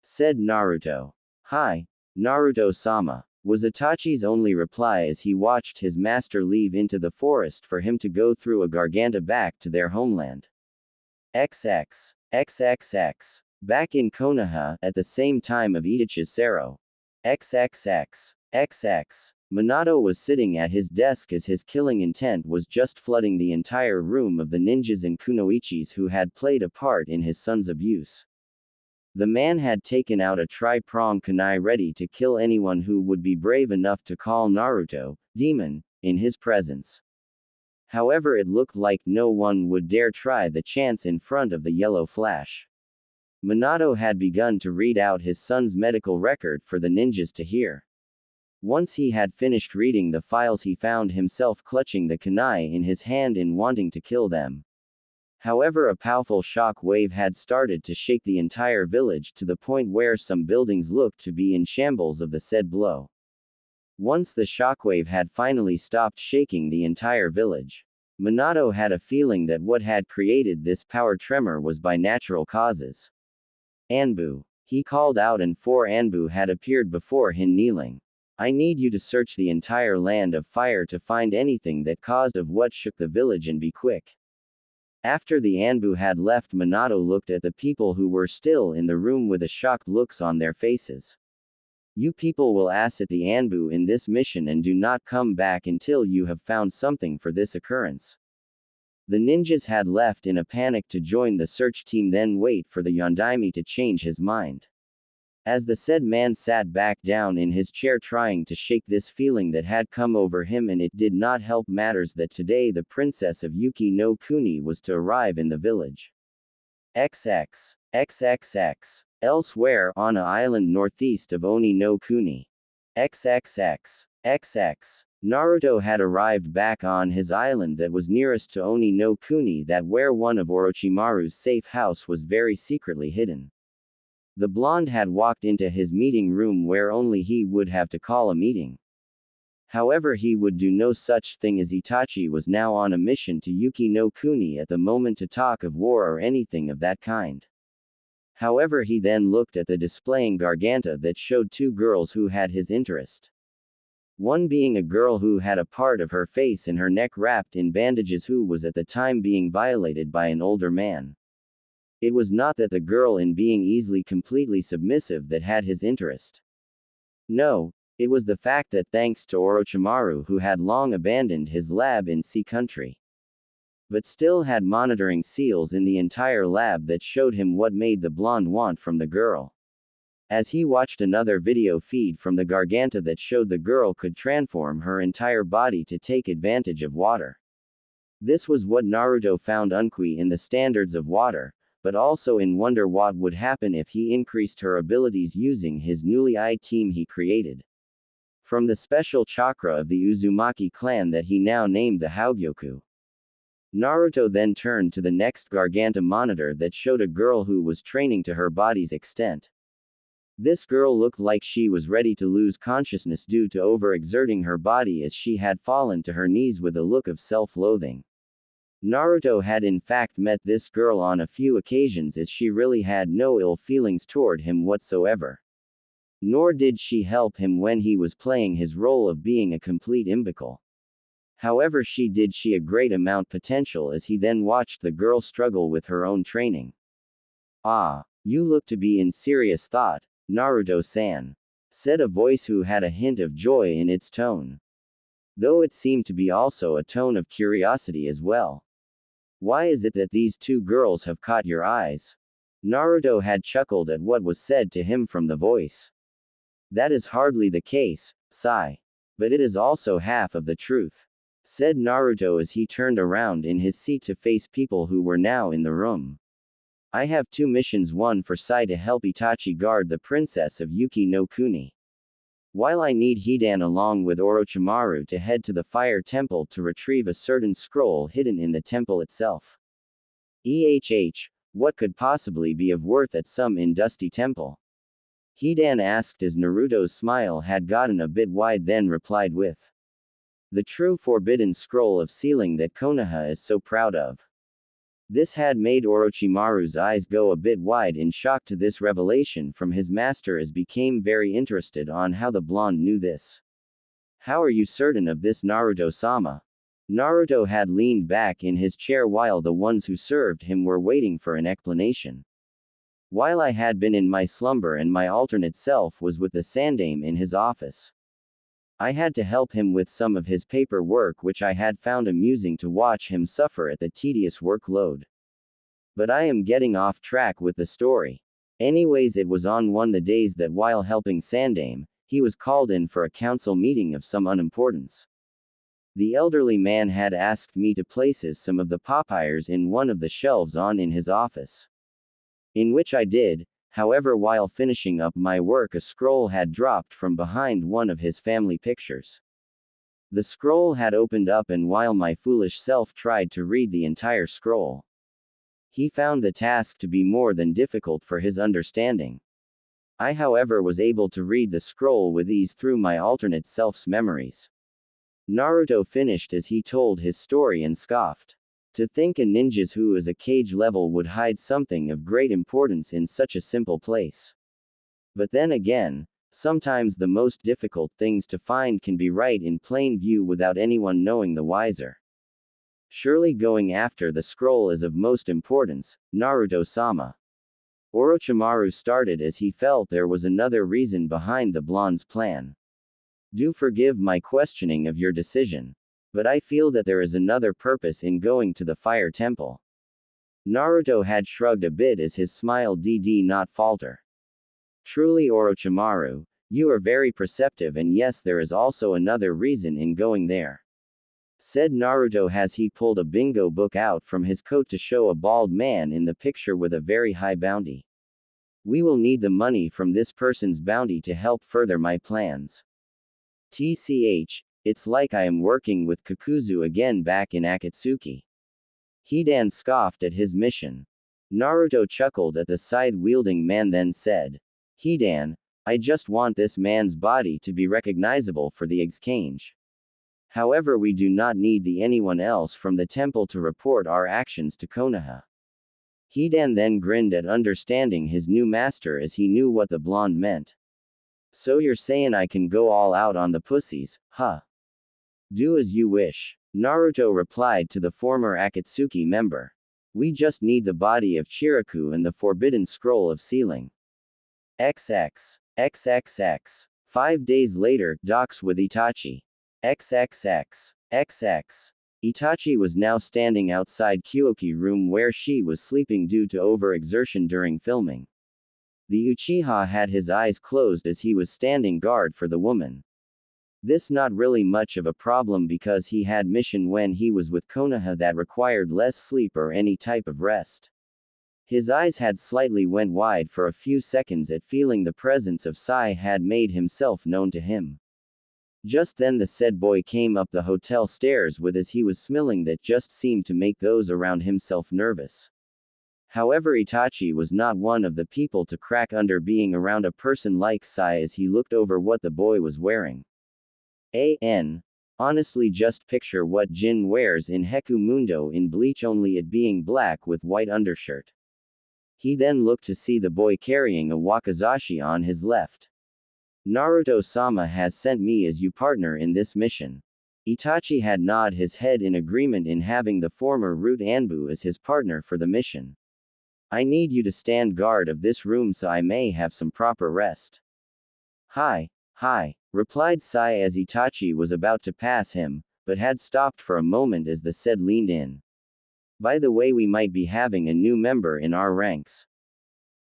said Naruto. Hi, Naruto-sama, was Itachi's only reply as he watched his master leave into the forest for him to go through a Garganta back to their homeland. XXXXX. Back in Konoha, at the same time of Itachi's Sero. XXXXX. Minato was sitting at his desk as his killing intent was just flooding the entire room of the ninjas and kunoichis who had played a part in his son's abuse. The man had taken out a tri-pronged kunai ready to kill anyone who would be brave enough to call Naruto, demon, in his presence. However, it looked like no one would dare try the chance in front of the yellow flash. Minato had begun to read out his son's medical record for the ninjas to hear. Once he had finished reading the files, he found himself clutching the kunai in his hand in wanting to kill them. However, a powerful shock wave had started to shake the entire village to the point where some buildings looked to be in shambles of the said blow. Once the shockwave had finally stopped shaking the entire village, Minato had a feeling that what had created this power tremor was by natural causes. Anbu, he called out, and 4 Anbu had appeared before him kneeling. I need you to search the entire land of fire to find anything that caused of what shook the village, and be quick. After the Anbu had left, Minato looked at the people who were still in the room with a shocked looks on their faces. You people will assist the Anbu in this mission and do not come back until you have found something for this occurrence. The ninjas had left in a panic to join the search team, then wait for the Yondaime to change his mind. As the said man sat back down in his chair trying to shake this feeling that had come over him, and it did not help matters that today the princess of Yuki no Kuni was to arrive in the village. XXXXX. Elsewhere, on an island northeast of Oni no Kuni. XXXXX. Naruto had arrived back on his island that was nearest to Oni no Kuni, that where one of Orochimaru's safe house was very secretly hidden. The blonde had walked into his meeting room where only he would have to call a meeting. However, he would do no such thing, as Itachi was now on a mission to Yuki no Kuni at the moment to talk of war or anything of that kind. However, he then looked at the displaying Garganta that showed 2 girls who had his interest. One being a girl who had a part of her face and her neck wrapped in bandages, who was at the time being violated by an older man. It was not that the girl in being easily completely submissive that had his interest. No, it was the fact that thanks to Orochimaru, who had long abandoned his lab in Sea Country, but still had monitoring seals in the entire lab that showed him what made the blonde want from the girl. As he watched another video feed from the Garganta that showed the girl could transform her entire body to take advantage of water. This was what Naruto found unqui in the standards of water, but also in wonder what would happen if he increased her abilities using his newly team he created from the special chakra of the Uzumaki clan that he now named the Haugyoku. Naruto then turned to the next Garganta monitor that showed a girl who was training to her body's extent. This girl looked like she was ready to lose consciousness due to overexerting her body, as she had fallen to her knees with a look of self-loathing. Naruto had in fact met this girl on a few occasions, as she really had no ill feelings toward him whatsoever. Nor did she help him when he was playing his role of being a complete imbecile. However, she did a great amount potential, as he then watched the girl struggle with her own training. "Ah, you look to be in serious thought, Naruto-san," said a voice who had a hint of joy in its tone, though it seemed to be also a tone of curiosity as well. "Why is it that these two girls have caught your eyes?" Naruto had chuckled at what was said to him from the voice. "That is hardly the case, sigh. But it is also half of the truth," said Naruto as he turned around in his seat to face people who were now in the room. "I have two missions, one for Sai to help Itachi guard the princess of Yuki no Kuni, while I need Hidan along with Orochimaru to head to the fire temple to retrieve a certain scroll hidden in the temple itself." What could possibly be of worth at some in dusty temple?" Hidan asked as Naruto's smile had gotten a bit wide, then replied with, "The true forbidden scroll of sealing that Konoha is so proud of." This had made Orochimaru's eyes go a bit wide in shock to this revelation from his master, as became very interested on how the blonde knew this. "How are you certain of this, Naruto-sama?" Naruto had leaned back in his chair while the ones who served him were waiting for an explanation. "While I had been in my slumber and my alternate self was with the Sandaime in his office, I had to help him with some of his paperwork, which I had found amusing to watch him suffer at the tedious workload. But I am getting off track with the story. Anyways, it was on one the days that while helping Sandaime, he was called in for a council meeting of some unimportance. The elderly man had asked me to places some of the papyrus in one of the shelves on in his office, in which I did. However, while finishing up my work, a scroll had dropped from behind one of his family pictures. The scroll had opened up, and while my foolish self tried to read the entire scroll, he found the task to be more than difficult for his understanding. I, however, was able to read the scroll with ease through my alternate self's memories." Naruto finished as he told his story and scoffed. To think a ninja's who is a cage level would hide something of great importance in such a simple place. But then again, sometimes the most difficult things to find can be right in plain view without anyone knowing the wiser. Surely going after the scroll is of most importance, Naruto-sama. Orochimaru started as he felt there was another reason behind the blonde's plan. "Do forgive my questioning of your decision, but I feel that there is another purpose in going to the fire temple." Naruto had shrugged a bit as his smile did not falter. "Truly, Orochimaru, you are very perceptive, and yes, there is also another reason in going there," said Naruto as he pulled a bingo book out from his coat to show a bald man in the picture with a very high bounty. "We will need the money from this person's bounty to help further my plans. It's like I am working with Kakuzu again back in Akatsuki." Hidan scoffed at his mission. Naruto chuckled at the scythe-wielding man, then said, "Hidan, I just want this man's body to be recognizable for the exchange. However, we do not need anyone else from the temple to report our actions to Konoha." Hidan then grinned at understanding his new master, as he knew what the blonde meant. "So you're saying I can go all out on the pussies, huh?" "Do as you wish," Naruto replied to the former Akatsuki member. "We just need the body of Chiraku and the forbidden scroll of sealing." XXXXX 5 days later, docks with Itachi. XXX. Itachi was now standing outside Kyoki's room where she was sleeping due to overexertion during filming. The Uchiha had his eyes closed as he was standing guard for the woman. This not really much of a problem because he had mission when he was with Konoha that required less sleep or any type of rest. His eyes had slightly went wide for a few seconds at feeling the presence of Sai had made himself known to him. Just then the said boy came up the hotel stairs with as he was smiling that just seemed to make those around himself nervous. However, Itachi was not one of the people to crack under being around a person like Sai as he looked over what the boy was wearing. Honestly, just picture what Jin wears in Heku Mundo in Bleach, only it being black with white undershirt. He then looked to see the boy carrying a wakizashi on his left. Naruto-sama has sent me as your partner in this mission. Itachi had nodded his head in agreement in having the former Root Anbu as his partner for the mission. I need you to stand guard of this room so I may have some proper rest. Hi, replied Sai as Itachi was about to pass him, but had stopped for a moment as the said leaned in. By the way, we might be having a new member in our ranks.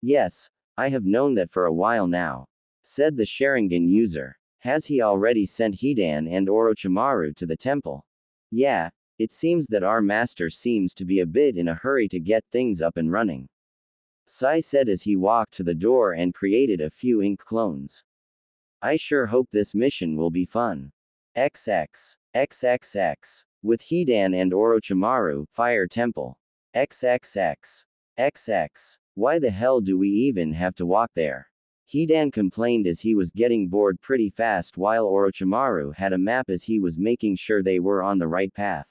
Yes, I have known that for a while now, said the Sharingan user. Has he already sent Hidan and Orochimaru to the temple? Yeah, it seems that our master seems to be a bit in a hurry to get things up and running. Sai said as he walked to the door and created a few ink clones. I sure hope this mission will be fun. XXX. With Hidan and Orochimaru, Fire Temple. XXX. Why the hell do we even have to walk there? Hidan complained as he was getting bored pretty fast while Orochimaru had a map as he was making sure they were on the right path.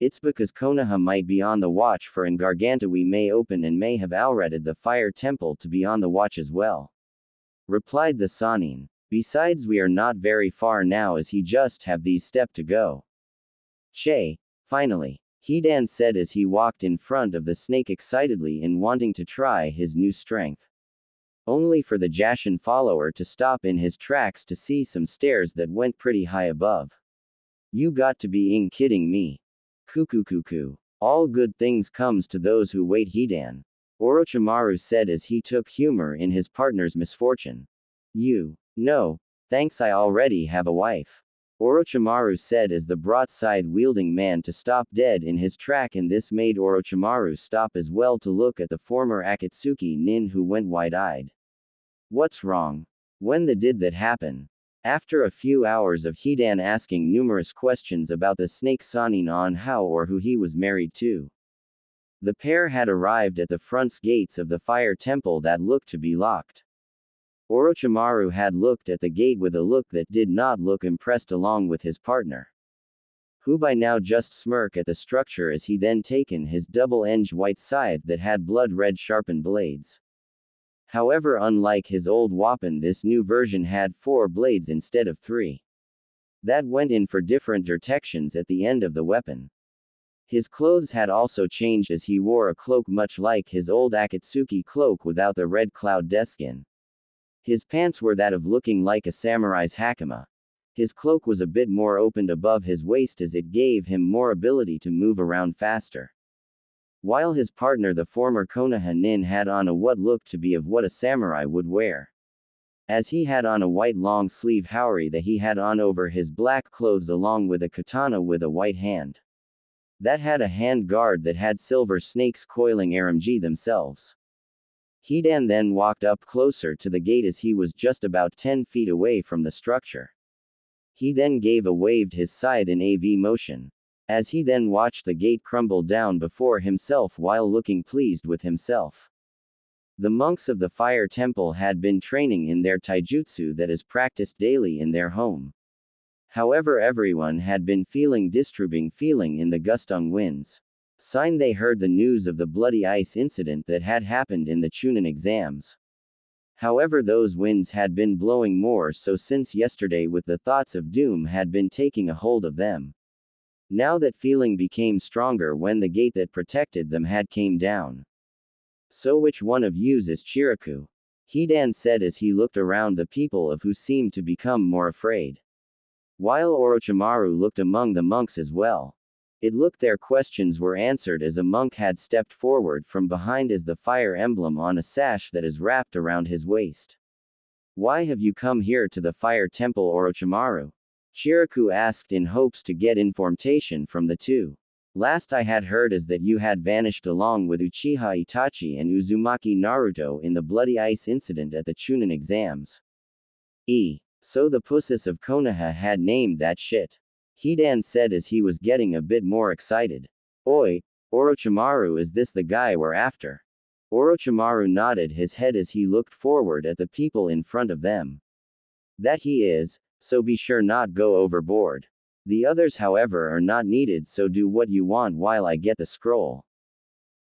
It's because Konoha might be on the watch for in Garganta we may open and may have alerted the Fire Temple to be on the watch as well. Replied the Sannin. Besides, we are not very far now as he just have these steps to go. Che, finally, Hidan said as he walked in front of the snake excitedly in wanting to try his new strength. Only for the Jashin follower to stop in his tracks to see some stairs that went pretty high above. You got to be kidding me. Cuckoo. All good things comes to those who wait, Hidan. Orochimaru said as he took humor in his partner's misfortune. No, thanks, I already have a wife. Orochimaru said as the brought scythe-wielding man to stop dead in his track, and this made Orochimaru stop as well to look at the former Akatsuki nin who went wide-eyed. What's wrong? When did that happen? After a few hours of Hidan asking numerous questions about the snake Sannin on how or who he was married to, the pair had arrived at the front gates of the Fire Temple that looked to be locked. Orochimaru had looked at the gate with a look that did not look impressed along with his partner, who by now just smirked at the structure as he then taken his double-edged white scythe that had blood-red sharpened blades. However, unlike his old weapon, this new version had 4 blades instead of 3. That went in for different directions at the end of the weapon. His clothes had also changed as he wore a cloak much like his old Akatsuki cloak without the red cloud deathskin. His pants were that of looking like a samurai's hakama. His cloak was a bit more opened above his waist as it gave him more ability to move around faster. While his partner, the former Konoha nin, had on a what looked to be of what a samurai would wear, as he had on a white long-sleeve haori that he had on over his black clothes along with a katana with a white hand that had a hand guard that had silver snakes coiling RMG themselves. Hidan then walked up closer to the gate as he was just about 10 feet away from the structure. He then waved his scythe in AV motion, as he then watched the gate crumble down before himself while looking pleased with himself. The monks of the Fire Temple had been training in their taijutsu that is practiced daily in their home. However, everyone had been feeling disturbing feeling in the gustung winds. They heard the news of the bloody ice incident that had happened in the Chunin exams. However, those winds had been blowing more so since yesterday, with the thoughts of doom had been taking a hold of them. Now that feeling became stronger when the gate that protected them had came down. So which one of yous is Chiraku? Hidan said as he looked around the people of who seemed to become more afraid. While Orochimaru looked among the monks as well. It looked their questions were answered as a monk had stepped forward from behind as the fire emblem on a sash that is wrapped around his waist. Why have you come here to the fire temple, Orochimaru? Chiraku asked in hopes to get information from the two. Last I had heard is that you had vanished along with Uchiha Itachi and Uzumaki Naruto in the Bloody Ice incident at the Chunin exams. So the pusses of Konoha had named that shit. Hidan said as he was getting a bit more excited. Oi, Orochimaru, is this the guy we're after? Orochimaru nodded his head as he looked forward at the people in front of them. That he is, so be sure not go overboard. The others however are not needed, so do what you want while I get the scroll.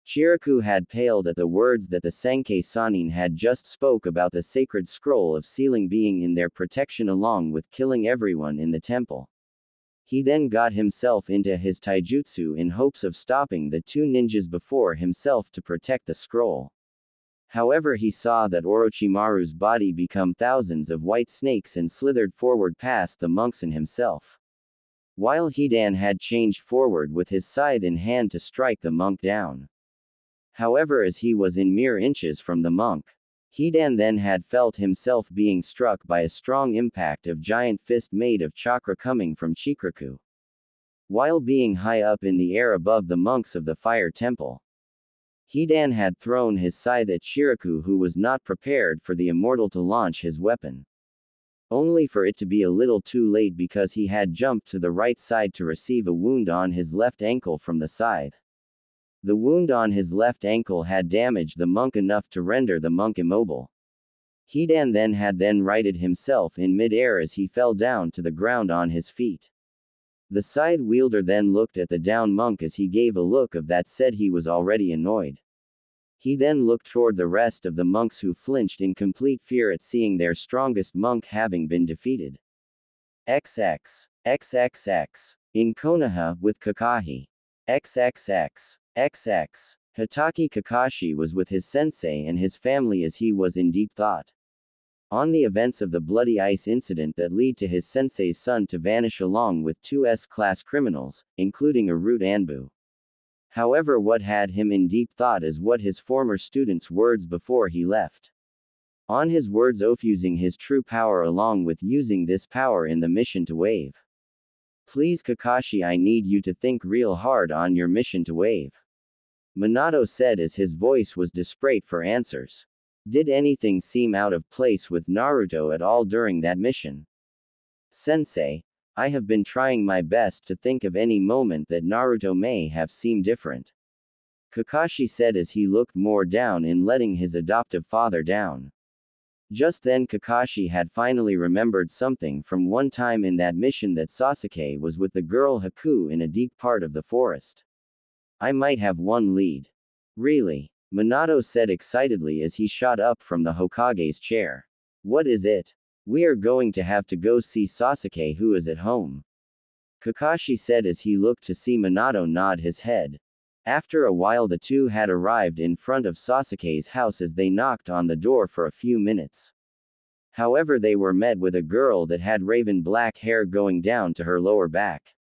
Chiraku had paled at the words that the Sankei Sannin had just spoke about the sacred scroll of sealing being in their protection along with killing everyone in the temple. He then got himself into his taijutsu in hopes of stopping the two ninjas before himself to protect the scroll. However, he saw that Orochimaru's body become thousands of white snakes and slithered forward past the monks and himself. While Hidan had changed forward with his scythe in hand to strike the monk down. However, as he was in mere inches from the monk, Hidan then had felt himself being struck by a strong impact of giant fist made of chakra coming from Chikriku. While being high up in the air above the monks of the fire temple, Hidan had thrown his scythe at Chiriku, who was not prepared for the immortal to launch his weapon. Only for it to be a little too late because he had jumped to the right side to receive a wound on his left ankle from the scythe. The wound on his left ankle had damaged the monk enough to render the monk immobile. Hidan then righted himself in mid-air as he fell down to the ground on his feet. The scythe wielder then looked at the down monk as he gave a look of that said he was already annoyed. He then looked toward the rest of the monks who flinched in complete fear at seeing their strongest monk having been defeated. XXXXX. In Konoha, with Kakashi. XXX. Hitaki Kakashi was with his sensei and his family as he was in deep thought. On the events of the Bloody Ice incident that lead to his sensei's son to vanish along with two S-class criminals, including a Root Anbu. However, what had him in deep thought is what his former student's words before he left. On his words of using his true power along with using this power in the mission to wave. Please Kakashi, I need you to think real hard on your mission to wave. Minato said as his voice was desperate for answers. Did anything seem out of place with Naruto at all during that mission? Sensei, I have been trying my best to think of any moment that Naruto may have seemed different. Kakashi said as he looked more down in letting his adoptive father down. Just then Kakashi had finally remembered something from one time in that mission that Sasuke was with the girl Haku in a deep part of the forest. I might have one lead. Really? Minato said excitedly as he shot up from the Hokage's chair. What is it? We are going to have to go see Sasuke, who is at home. Kakashi said as he looked to see Minato nod his head. After a while the two had arrived in front of Sasuke's house as they knocked on the door for a few minutes. However, they were met with a girl that had raven black hair going down to her lower back.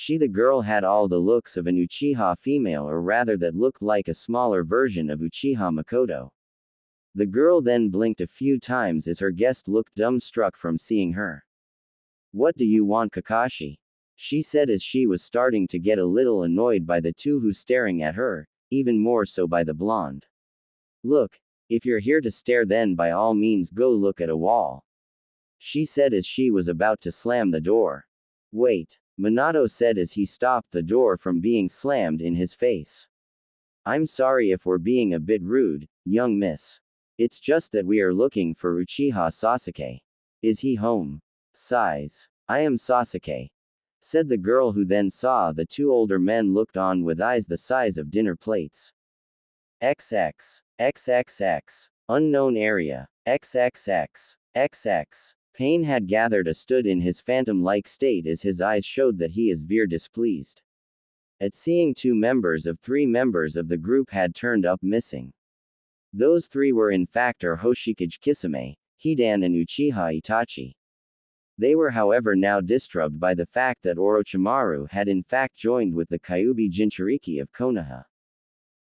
The girl had all the looks of an Uchiha female, or rather that looked like a smaller version of Uchiha Makoto. The girl then blinked a few times as her guest looked dumbstruck from seeing her. What do you want, Kakashi? She said as she was starting to get a little annoyed by the two who staring at her, even more so by the blonde. Look, if you're here to stare then by all means go look at a wall. She said as she was about to slam the door. Wait. Minato said as he stopped the door from being slammed in his face. I'm sorry if we're being a bit rude, young miss. It's just that we are looking for Uchiha Sasuke. Is he home? Sighs. I am Sasuke. Said the girl, who then saw the two older men looked on with eyes the size of dinner plates. XXXXX. Unknown area. XXXXX. Pain had gathered a stood in his phantom-like state as his eyes showed that he is very displeased. At seeing 2 members of 3 members of the group had turned up missing. Those three were in fact are Hoshikage Kisame, Hidan and Uchiha Itachi. They were however now disturbed by the fact that Orochimaru had in fact joined with the Kyuubi Jinchuriki of Konoha.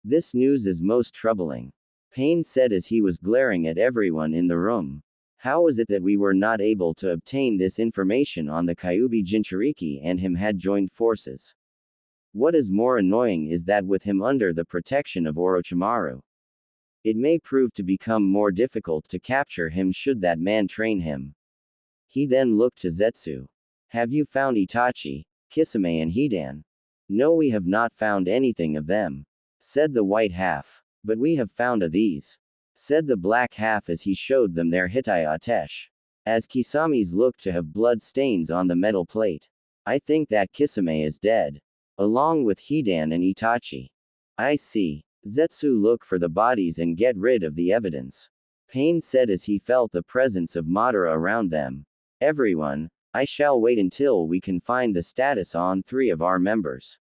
This news is most troubling. Pain said as he was glaring at everyone in the room. How was it that we were not able to obtain this information on the Kyuubi Jinchuriki and him had joined forces? What is more annoying is that with him under the protection of Orochimaru, it may prove to become more difficult to capture him should that man train him. He then looked to Zetsu. Have you found Itachi, Kisame and Hidan? No, we have not found anything of them, said the white half. But we have found these, said the black half as he showed them their Hitai Atesh. As Kisame's looked to have blood stains on the metal plate. I think that Kisame is dead, along with Hidan and Itachi. I see. Zetsu, look for the bodies and get rid of the evidence. Pain said as he felt the presence of Madara around them. Everyone, I shall wait until we can find the status on 3 of our members.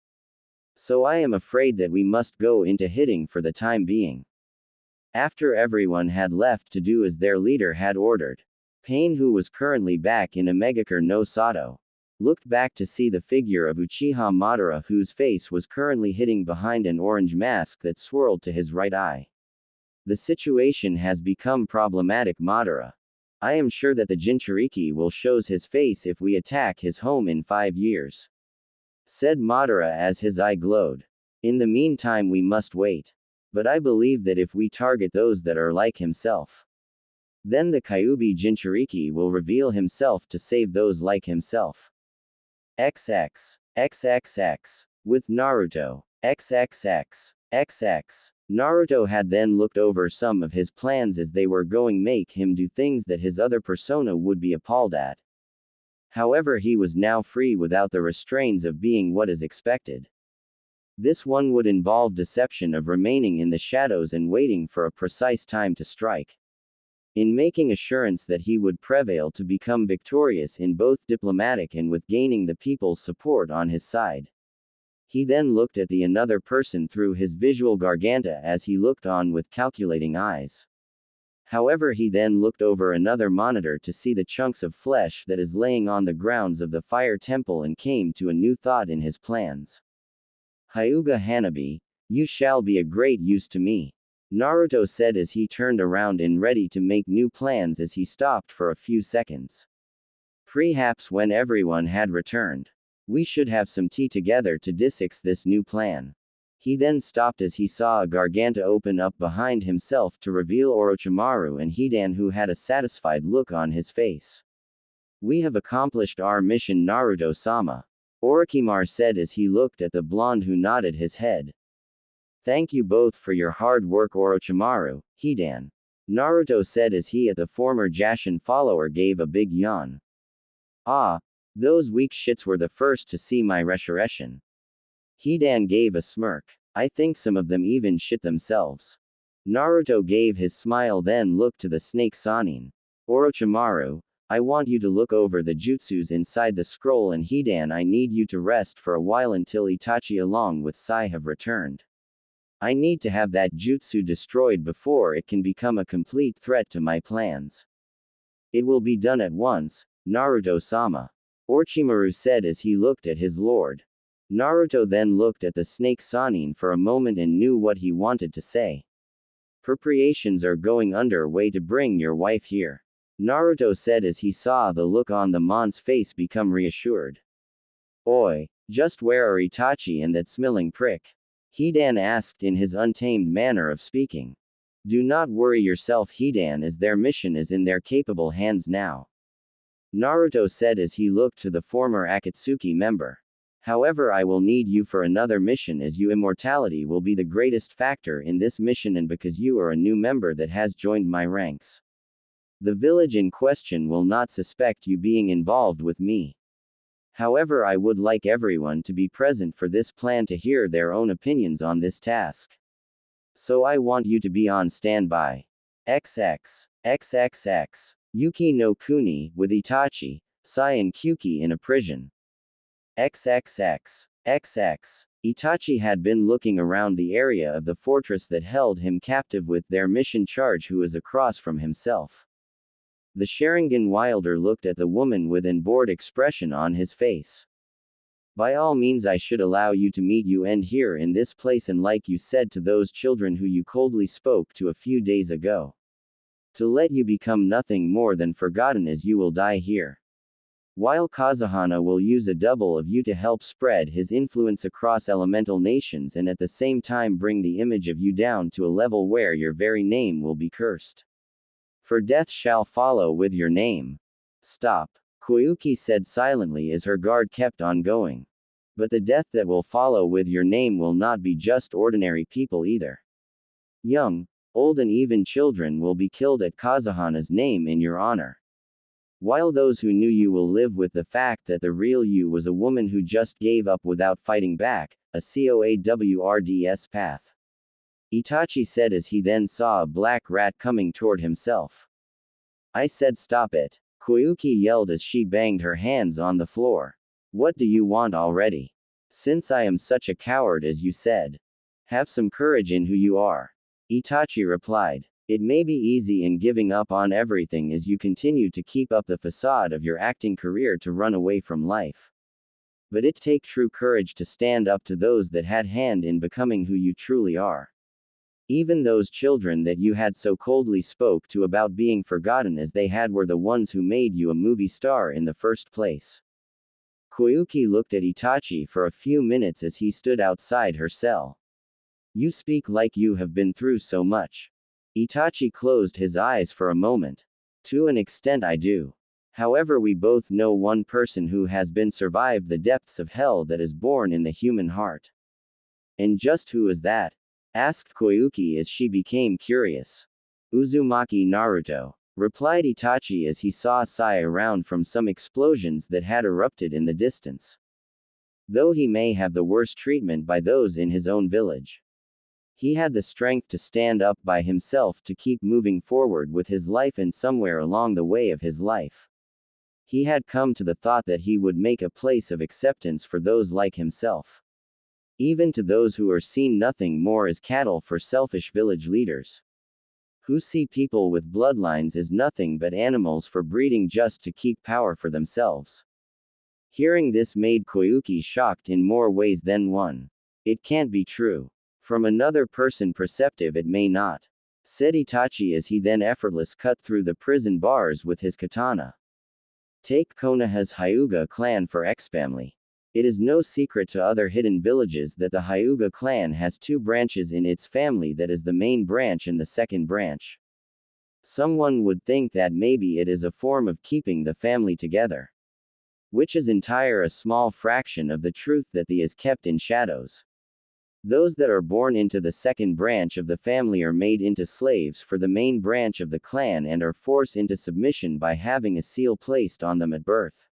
So I am afraid that we must go into hiding for the time being. After everyone had left to do as their leader had ordered, Pain, who was currently back in Omegakure no Sato, looked back to see the figure of Uchiha Madara, whose face was currently hiding behind an orange mask that swirled to his right eye. The situation has become problematic, Madara. I am sure that the Jinchuriki will shows his face if we attack his home in 5 years, said Madara as his eye glowed. In the meantime we must wait. But I believe that if we target those that are like himself, then the Kyuubi Jinchuriki will reveal himself to save those like himself. XXXXX. With Naruto. XXXXX. Naruto had then looked over some of his plans as they were going make him do things that his other persona would be appalled at. However, he was now free without the restraints of being what is expected. This one would involve deception of remaining in the shadows and waiting for a precise time to strike. In making assurance that he would prevail to become victorious in both diplomatic and with gaining the people's support on his side. He then looked at the another person through his visual garganta as he looked on with calculating eyes. However, he then looked over another monitor to see the chunks of flesh that is laying on the grounds of the fire temple and came to a new thought in his plans. Hyuga Hanabi, you shall be a great use to me, Naruto said as he turned around and ready to make new plans as he stopped for a few seconds. Perhaps when everyone had returned, we should have some tea together to discuss this new plan. He then stopped as he saw a garganta open up behind himself to reveal Orochimaru and Hidan, who had a satisfied look on his face. We have accomplished our mission, Naruto-sama, Orochimaru said as he looked at the blonde, who nodded his head. Thank you both for your hard work, Orochimaru, Hidan, Naruto said as he at the former Jashin follower gave a big yawn. Ah, those weak shits were the first to see my resurrection. Hidan gave a smirk. I think some of them even shit themselves. Naruto gave his smile, then looked to the snake Sannin. Orochimaru, I want you to look over the jutsus inside the scroll, and Hidan, I need you to rest for a while until Itachi along with Sai have returned. I need to have that jutsu destroyed before it can become a complete threat to my plans. It will be done at once, Naruto-sama, Orochimaru said as he looked at his lord. Naruto then looked at the snake Sannin for a moment and knew what he wanted to say. Preparations are going underway to bring your wife here, Naruto said as he saw the look on the man's face become reassured. Oi, just where are Itachi and that smelling prick? Hidan asked in his untamed manner of speaking. Do not worry yourself, Hidan, as their mission is in their capable hands now, Naruto said as he looked to the former Akatsuki member. However, I will need you for another mission, as your immortality will be the greatest factor in this mission, and because you are a new member that has joined my ranks, the village in question will not suspect you being involved with me. However, I would like everyone to be present for this plan to hear their own opinions on this task. So I want you to be on standby. XXXXX. Yuki no Kuni, with Itachi, Sai and Kyuki in a prison. XXXXX. Itachi had been looking around the area of the fortress that held him captive with their mission charge who was across from himself. The Sharingan Wielder looked at the woman with an bored expression on his face. By all means I should allow you to meet you and here in this place and like you said to those children who you coldly spoke to a few days ago. To let you become nothing more than forgotten as you will die here. While Kazuhana will use a double of you to help spread his influence across elemental nations and at the same time bring the image of you down to a level where your very name will be cursed. For death shall follow with your name. Stop. Koyuki said silently as her guard kept on going. But the death that will follow with your name will not be just ordinary people either. Young, old and even children will be killed at Kazuhana's name in your honor. While those who knew you will live with the fact that the real you was a woman who just gave up without fighting back, a COAWRDS path. Itachi said as he then saw a black rat coming toward himself. I said stop it. Koyuki yelled as she banged her hands on the floor. What do you want already? Since I am such a coward as you said. Have some courage in who you are. Itachi replied. It may be easy in giving up on everything as you continue to keep up the facade of your acting career to run away from life. But it takes true courage to stand up to those that had hand in becoming who you truly are. Even those children that you had so coldly spoke to about being forgotten as they had were the ones who made you a movie star in the first place. Koyuki looked at Itachi for a few minutes as he stood outside her cell. You speak like you have been through so much. Itachi closed his eyes for a moment. To an extent I do. However, we both know one person who has been survived the depths of hell that is born in the human heart. And just who is that? Asked Koyuki as she became curious. Uzumaki Naruto, replied Itachi as he saw Sai around from some explosions that had erupted in the distance. Though he may have the worst treatment by those in his own village, he had the strength to stand up by himself to keep moving forward with his life, and somewhere along the way of his life, he had come to the thought that he would make a place of acceptance for those like himself. Even to those who are seen nothing more as cattle for selfish village leaders, who see people with bloodlines as nothing but animals for breeding just to keep power for themselves. Hearing this made Koyuki shocked in more ways than one. It can't be true. From another person perceptive it may not, said Itachi as he then effortless cut through the prison bars with his katana. Take Konoha's Hyuga clan for example. It is no secret to other hidden villages that the Hyuga clan has two branches in its family, that is the main branch and the second branch. Someone would think that maybe it is a form of keeping the family together, which is entire a small fraction of the truth that the is kept in shadows. Those that are born into the second branch of the family are made into slaves for the main branch of the clan and are forced into submission by having a seal placed on them at birth.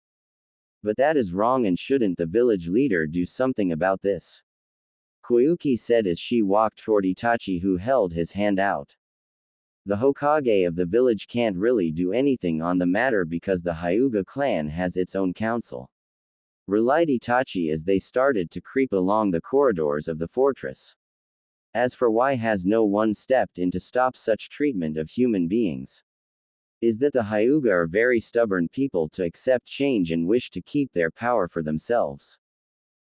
But that is wrong, and shouldn't the village leader do something about this? Koyuki said as she walked toward Itachi, who held his hand out. The Hokage of the village can't really do anything on the matter because the Hyuga clan has its own council, relied Itachi as they started to creep along the corridors of the fortress. As for why has no one stepped in to stop such treatment of human beings? Is that the Hyuga are very stubborn people to accept change and wish to keep their power for themselves.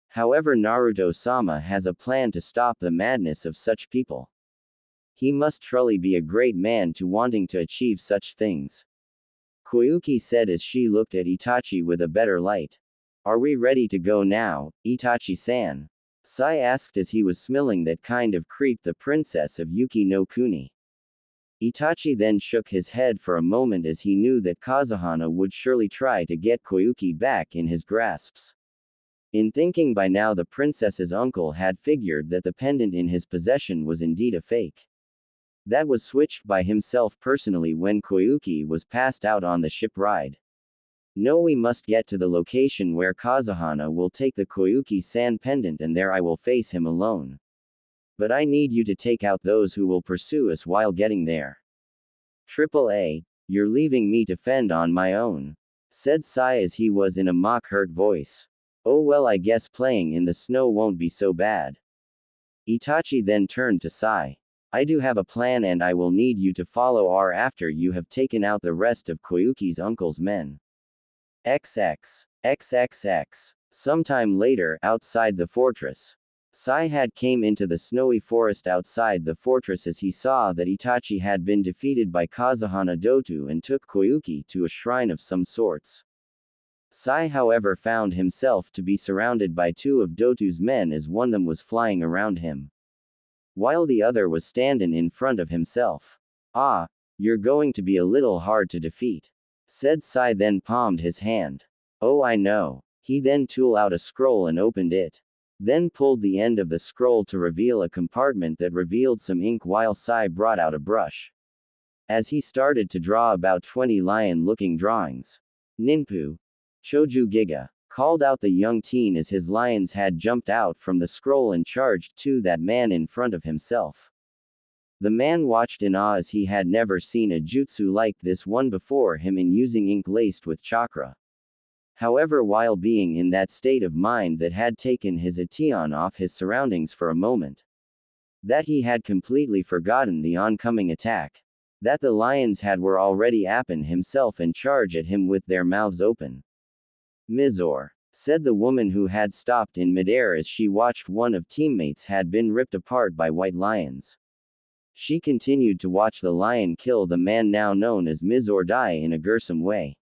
However, Naruto-sama has a plan to stop the madness of such people. He must truly be a great man to wanting to achieve such things. Koyuki said as she looked at Itachi with a better light. Are we ready to go now, Itachi-san? Sai asked as he was smelling that kind of creep, the princess of Yuki no Kuni. Itachi then shook his head for a moment as he knew that Kazuhana would surely try to get Koyuki back in his grasps. In thinking by now the princess's uncle had figured that the pendant in his possession was indeed a fake. That was switched by himself personally when Koyuki was passed out on the ship ride. No, we must get to the location where Kazuhana will take the Koyuki-san pendant, and there I will face him alone. But I need you to take out those who will pursue us while getting there. AAA, you're leaving me to fend on my own, said Sai as he was in a mock hurt voice. Oh well, I guess playing in the snow won't be so bad. Itachi then turned to Sai. I do have a plan and I will need you to follow R after you have taken out the rest of Koyuki's uncle's men. XXXXX. Sometime later, outside the fortress. Sai had came into the snowy forest outside the fortress as he saw that Itachi had been defeated by Kazuhana Dotu and took Koyuki to a shrine of some sorts. Sai however found himself to be surrounded by two of Dotu's men as one of them was flying around him, while the other was standing in front of himself. Ah, you're going to be a little hard to defeat, said Sai, then palmed his hand. Oh I know. He then took out a scroll and opened it. Then pulled the end of the scroll to reveal a compartment that revealed some ink while Sai brought out a brush. As he started to draw about 20 lion-looking drawings. Ninpu. Choju Giga. Called out the young teen as his lions had jumped out from the scroll and charged to that man in front of himself. The man watched in awe as he had never seen a jutsu like this one before him in using ink laced with chakra. However, while being in that state of mind that had taken his attention off his surroundings for a moment, that he had completely forgotten the oncoming attack, that the lions were already upon himself and charge at him with their mouths open. Mizor, said the woman who had stopped in midair as she watched one of teammates had been ripped apart by white lions. She continued to watch the lion kill the man now known as Mizor die in a gruesome way.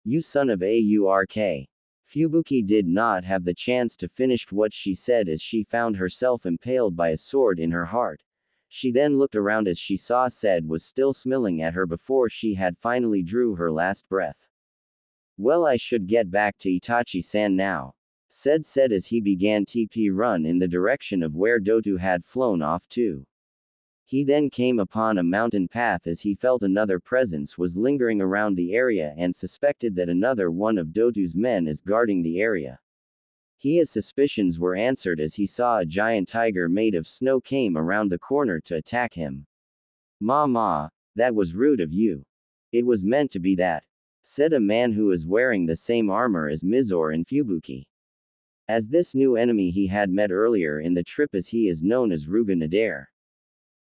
You son of a Urk. Fubuki did not have the chance to finish what she said as she found herself impaled by a sword in her heart. She then looked around as she saw Said was still smiling at her before she had finally drew her last breath. Well, I should get back to Itachi-san now, said as he began TP run in the direction of where Dotu had flown off to. He then came upon a mountain path as he felt another presence was lingering around the area and suspected that another one of Dotu's men is guarding the area. His suspicions were answered as he saw a giant tiger made of snow came around the corner to attack him. Ma, that was rude of you. It was meant to be that, said a man who was wearing the same armor as Mizor and Fubuki. As this new enemy he had met earlier in the trip as he is known as Ruga Nadare.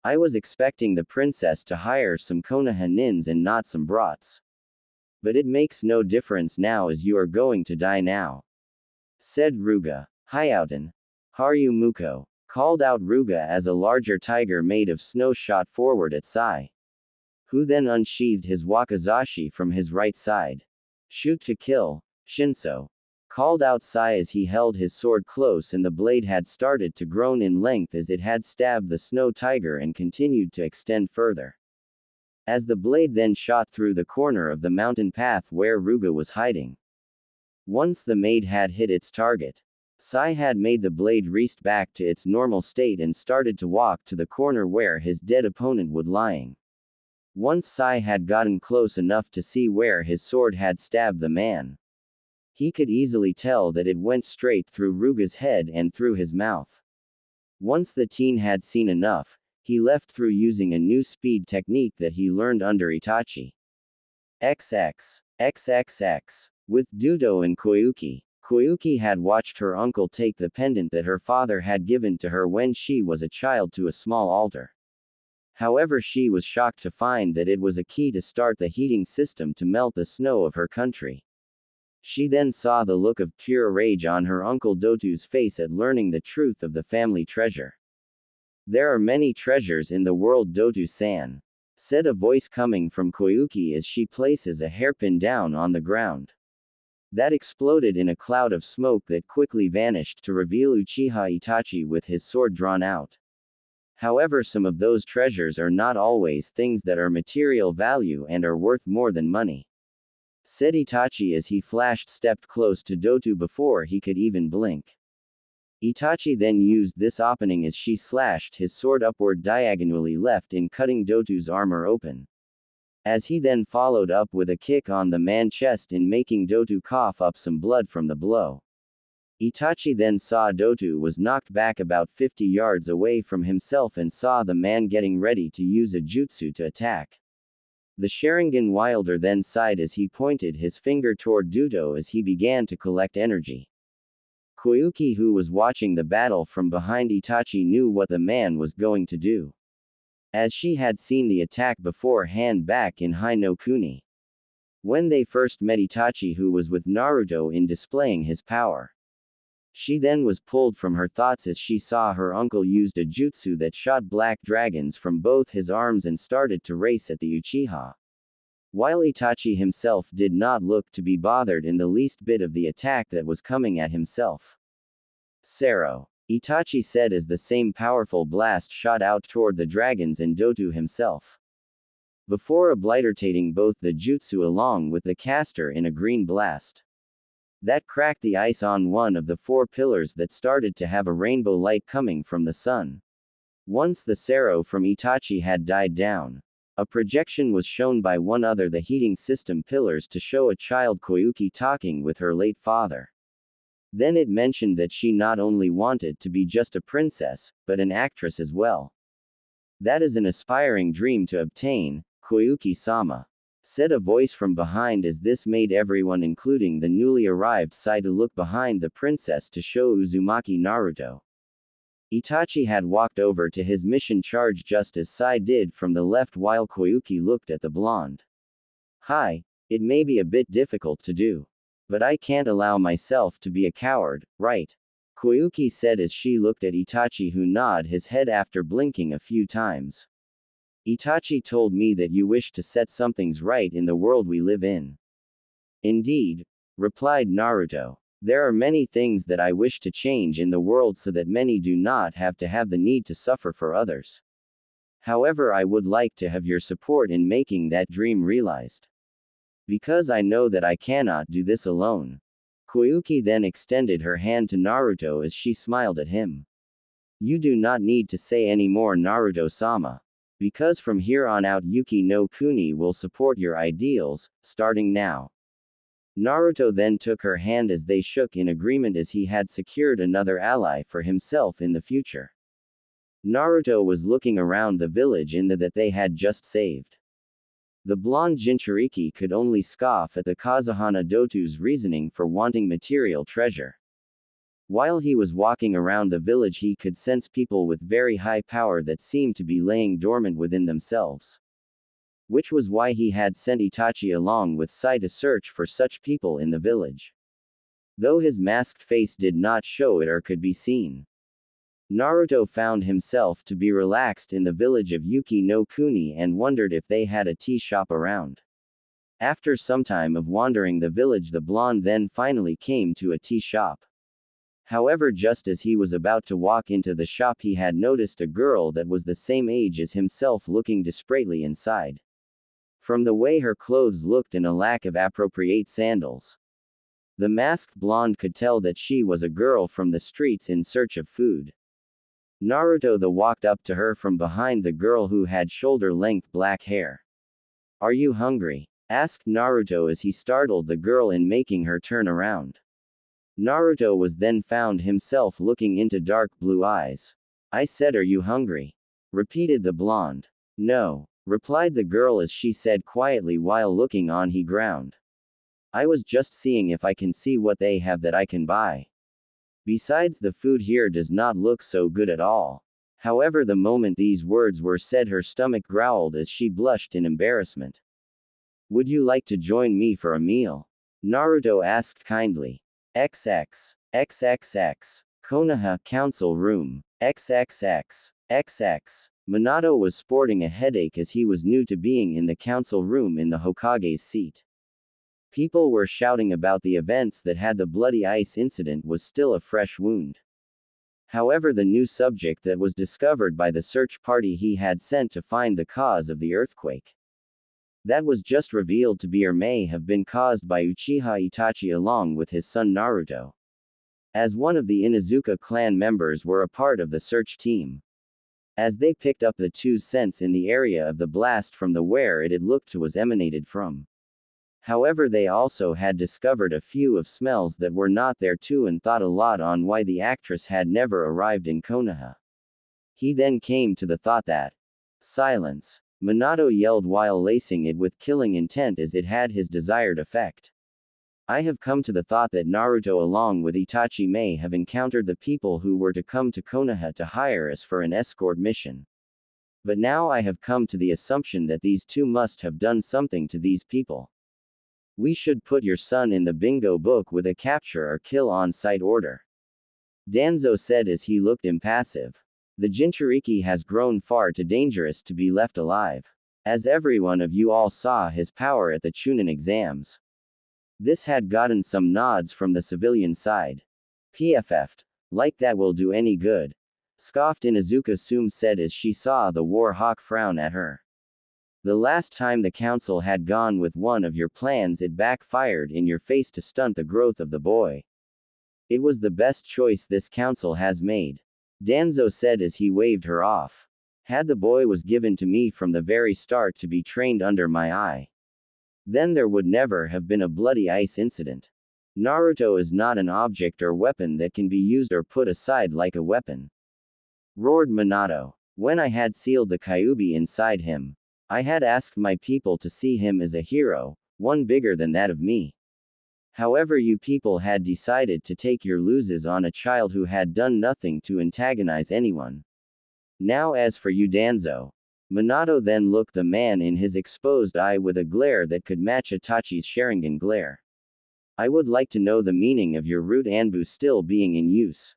I was expecting the princess to hire some Konoha nins and not some brats. But it makes no difference now as you are going to die now, said Ruga. Hyouten. Haryu Muko, called out Ruga as a larger tiger made of snow shot forward at Sai, who then unsheathed his wakizashi from his right side. Shoot to kill, Shinso, called out Sai as he held his sword close and the blade had started to grow in length as it had stabbed the snow tiger and continued to extend further. As the blade then shot through the corner of the mountain path where Ruga was hiding. Once the maid had hit its target, Sai had made the blade rest back to its normal state and started to walk to the corner where his dead opponent would lying. Once Sai had gotten close enough to see where his sword had stabbed the man, he could easily tell that it went straight through Ruga's head and through his mouth. Once the teen had seen enough, he left through using a new speed technique that he learned under Itachi. XXXXX. With Dudo and Koyuki, Koyuki had watched her uncle take the pendant that her father had given to her when she was a child to a small altar. However, she was shocked to find that it was a key to start the heating system to melt the snow of her country. She then saw the look of pure rage on her uncle Dotu's face at learning the truth of the family treasure. There are many treasures in the world, Dotu-san, said a voice coming from Koyuki as she places a hairpin down on the ground. That exploded in a cloud of smoke that quickly vanished to reveal Uchiha Itachi with his sword drawn out. However, some of those treasures are not always things that are material value and are worth more than money, said Itachi as he stepped close to Dotu before he could even blink. Itachi then used this opening as she slashed his sword upward diagonally left in cutting Dotu's armor open. As he then followed up with a kick on the man's chest in making Dotu cough up some blood from the blow. Itachi then saw Dotu was knocked back about 50 yards away from himself and saw the man getting ready to use a jutsu to attack. The Sharingan Wielder then sighed as he pointed his finger toward Dudo as he began to collect energy. Koyuki, who was watching the battle from behind Itachi, knew what the man was going to do, as she had seen the attack beforehand back in Hai no Kuni, when they first met Itachi, who was with Naruto in displaying his power. She then was pulled from her thoughts as she saw her uncle used a jutsu that shot black dragons from both his arms and started to race at the Uchiha, while Itachi himself did not look to be bothered in the least bit of the attack that was coming at himself. "Sero," Itachi said as the same powerful blast shot out toward the dragons and Dotu himself, before obliterating both the jutsu along with the caster in a green blast that cracked the ice on one of the four pillars that started to have a rainbow light coming from the sun. Once the Sero from Itachi had died down, a projection was shown by one other the heating system pillars to show a child Koyuki talking with her late father. Then it mentioned that she not only wanted to be just a princess, but an actress as well. "That is an aspiring dream to obtain, Koyuki-sama," said a voice from behind, as this made everyone, including the newly arrived Sai, to look behind the princess to show Uzumaki Naruto. Itachi had walked over to his mission charge just as Sai did from the left, while Koyuki looked at the blonde. "Hi, it may be a bit difficult to do, but I can't allow myself to be a coward, right?" Koyuki said as she looked at Itachi, who nodded his head after blinking a few times. "Itachi told me that you wish to set some things right in the world we live in." "Indeed," replied Naruto. "There are many things that I wish to change in the world so that many do not have to have the need to suffer for others. However, I would like to have your support in making that dream realized, because I know that I cannot do this alone." Koyuki then extended her hand to Naruto as she smiled at him. "You do not need to say any more, Naruto-sama, because from here on out Yuki no Kuni will support your ideals, starting now." Naruto then took her hand as they shook in agreement, as he had secured another ally for himself in the future. Naruto was looking around the village in that they had just saved. The blonde Jinchuriki could only scoff at the Kazuhana Dotu's reasoning for wanting material treasure. While he was walking around the village, he could sense people with very high power that seemed to be laying dormant within themselves, which was why he had sent Itachi along with Sai to search for such people in the village, though his masked face did not show it or could be seen. Naruto found himself to be relaxed in the village of Yuki no Kuni and wondered if they had a tea shop around. After some time of wandering the village, the blonde then finally came to a tea shop. However, just as he was about to walk into the shop, he had noticed a girl that was the same age as himself looking desperately inside. From the way her clothes looked and a lack of appropriate sandals, the masked blonde could tell that she was a girl from the streets in search of food. Naruto then walked up to her from behind the girl, who had shoulder-length black hair. "Are you hungry?" asked Naruto as he startled the girl in making her turn around. Naruto was then found himself looking into dark blue eyes. "I said, are you hungry?" repeated the blonde. "No," replied the girl as she said quietly while looking on the ground. "I was just seeing if I can see what they have that I can buy. Besides, the food here does not look so good at all." However, the moment these words were said, her stomach growled as she blushed in embarrassment. "Would you like to join me for a meal?" Naruto asked kindly. XXXXX. Konoha Council Room. XXXXX. Minato was sporting a headache as he was new to being in the council room in the Hokage's seat. People were shouting about the events that had the bloody ice incident was still a fresh wound. However, the new subject that was discovered by the search party he had sent to find the cause of the earthquake, that was just revealed to be or may have been caused by Uchiha Itachi along with his son Naruto, as one of the Inuzuka clan members were a part of the search team. As they picked up the two scents in the area of the blast from the where it had looked to was emanated from. However, they also had discovered a few of smells that were not there too, and thought a lot on why the actress had never arrived in Konoha. He then came to the thought that, "Silence," Minato yelled while lacing it with killing intent, as it had his desired effect. I have come to the thought that Naruto along with Itachi may have encountered the people who were to come to Konoha to hire us for an escort mission. But now I have come to the assumption that these two must have done something to these people. We should put your son in the bingo book with a capture or kill on-site order. Danzo said as he looked impassive. The Jinchuriki has grown far too dangerous to be left alive. As every one of you all saw his power at the Chunin exams. This had gotten some nods from the civilian side. PFF'd. Like that will do any good. Scoffed Inuzuka Sume said as she saw the war hawk frown at her. The last time the council had gone with one of your plans it backfired in your face to stunt the growth of the boy. It was the best choice this council has made. Danzo said as he waved her off. Had the boy was given to me from the very start to be trained under my eye. Then there would never have been a bloody ice incident. Naruto is not an object or weapon that can be used or put aside like a weapon. Roared Minato. When I had sealed the Kyuubi inside him, I had asked my people to see him as a hero, one bigger than that of me. However, you people had decided to take your losses on a child who had done nothing to antagonize anyone. Now as for you Danzo. Minato then looked the man in his exposed eye with a glare that could match Itachi's Sharingan glare. I would like to know the meaning of your root Anbu still being in use.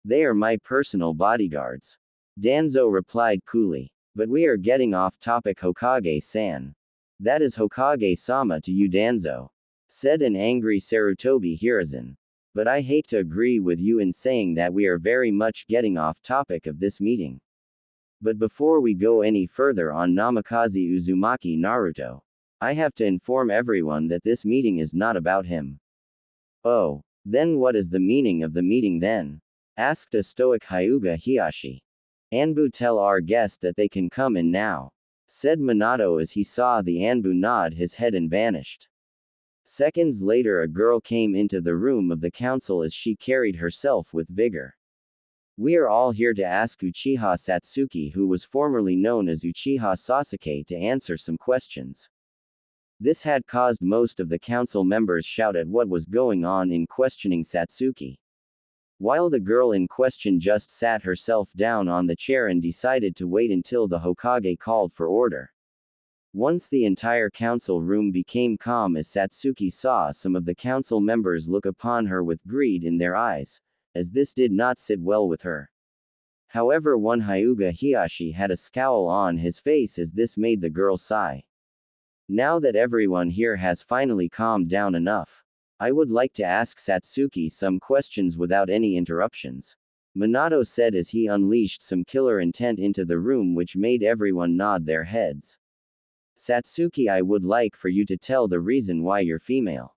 They are my personal bodyguards. Danzo replied coolly. But we are getting off topic Hokage-san. That is Hokage-sama to you Danzo. Said an angry Sarutobi Hiruzen. But I hate to agree with you in saying that we are very much getting off topic of this meeting. But before we go any further on Namikaze Uzumaki Naruto, I have to inform everyone that this meeting is not about him. Oh, then what is the meaning of the meeting then? Asked a stoic Hyuga Hiyashi. Anbu tell our guest that they can come in now. Said Minato as he saw the Anbu nod his head and vanished. Seconds later a girl came into the room of the council as she carried herself with vigor. We are all here to ask Uchiha Satsuki, who was formerly known as Uchiha Sasuke, to answer some questions. This had caused most of the council members shout at what was going on in questioning Satsuki. While the girl in question just sat herself down on the chair and decided to wait until the Hokage called for order. Once the entire council room became calm as Satsuki saw some of the council members look upon her with greed in their eyes, as this did not sit well with her. However, one Hyuga Hiyashi had a scowl on his face as this made the girl sigh. Now that everyone here has finally calmed down enough, I would like to ask Satsuki some questions without any interruptions. Minato said as he unleashed some killer intent into the room which made everyone nod their heads. Satsuki, I would like for you to tell the reason why you're female.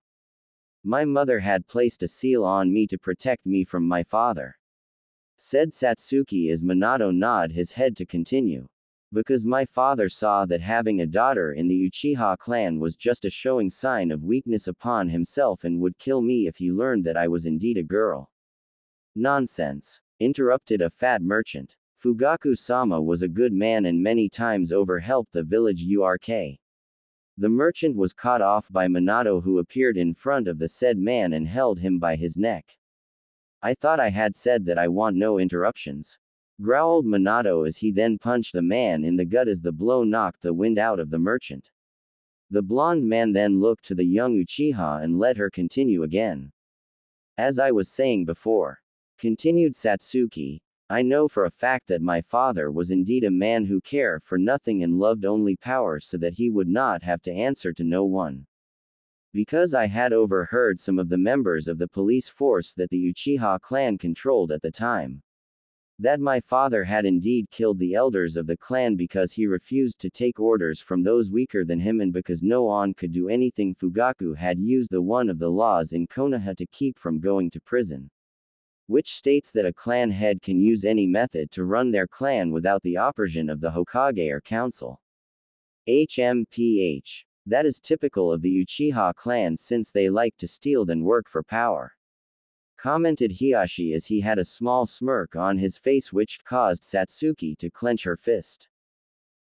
My mother had placed a seal on me to protect me from my father. Said Satsuki as Minato nodded his head to continue. Because my father saw that having a daughter in the Uchiha clan was just a showing sign of weakness upon himself and would kill me if he learned that I was indeed a girl. Nonsense. Interrupted a fat merchant. Fugaku-sama was a good man and many times over helped the village Urk. The merchant was caught off by Minato, who appeared in front of the said man and held him by his neck. I thought I had said that I want no interruptions. Growled Minato as he then punched the man in the gut as the blow knocked the wind out of the merchant. The blonde man then looked to the young Uchiha and let her continue again. As I was saying before, continued Satsuki, I know for a fact that my father was indeed a man who cared for nothing and loved only power so that he would not have to answer to no one. Because I had overheard some of the members of the police force that the Uchiha clan controlled at the time. That my father had indeed killed the elders of the clan because he refused to take orders from those weaker than him and because no one could do anything. Fugaku had used the one of the laws in Konoha to keep from going to prison. Which states that a clan head can use any method to run their clan without the opposition of the Hokage or council. HMPH. That is typical of the Uchiha clan since they like to steal and work for power. Commented Hiyashi as he had a small smirk on his face which caused Satsuki to clench her fist.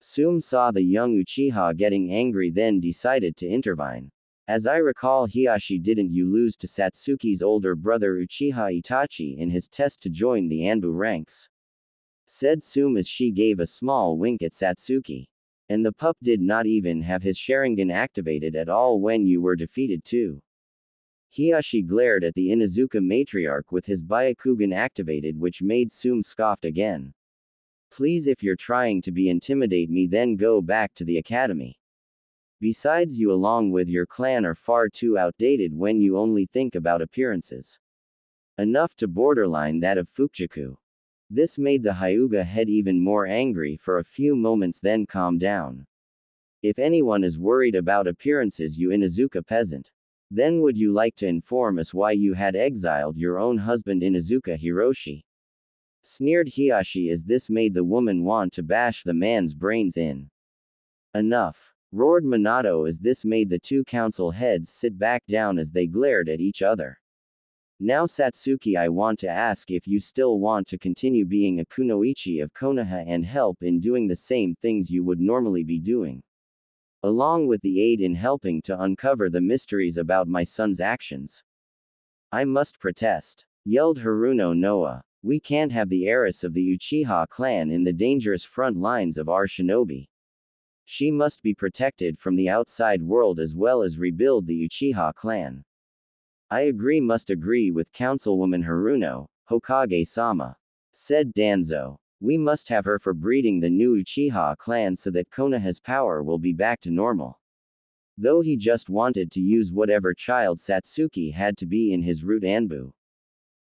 Sume saw the young Uchiha getting angry then decided to intervene. As I recall, Hiashi, didn't you lose to Satsuki's older brother Uchiha Itachi in his test to join the Anbu ranks? Said Sume as she gave a small wink at Satsuki. And the pup did not even have his Sharingan activated at all when you were defeated too. Hiashi glared at the Inuzuka matriarch with his Byakugan activated, which made Sume scoffed again. Please, if you're trying to intimidate me, then go back to the academy. Besides, you along with your clan are far too outdated when you only think about appearances. Enough to borderline that of Fukujaku. This made the Hyuga head even more angry for a few moments, then calmed down. If anyone is worried about appearances, you Inuzuka peasant, then would you like to inform us why you had exiled your own husband Inuzuka Hiroshi? Sneered Hiashi as this made the woman want to bash the man's brains in. Enough! Roared Minato as this made the two council heads sit back down as they glared at each other. Now Satsuki, I want to ask if you still want to continue being a kunoichi of Konoha and help in doing the same things you would normally be doing. Along with the aid in helping to uncover the mysteries about my son's actions. I must protest, yelled Haruno Noah. We can't have the heiress of the Uchiha clan in the dangerous front lines of our shinobi. She must be protected from the outside world as well as rebuild the Uchiha clan. I must agree with Councilwoman Haruno, Hokage-sama. Said Danzo. We must have her for breeding the new Uchiha clan so that Konoha's power will be back to normal. Though he just wanted to use whatever child Satsuki had to be in his root Anbu.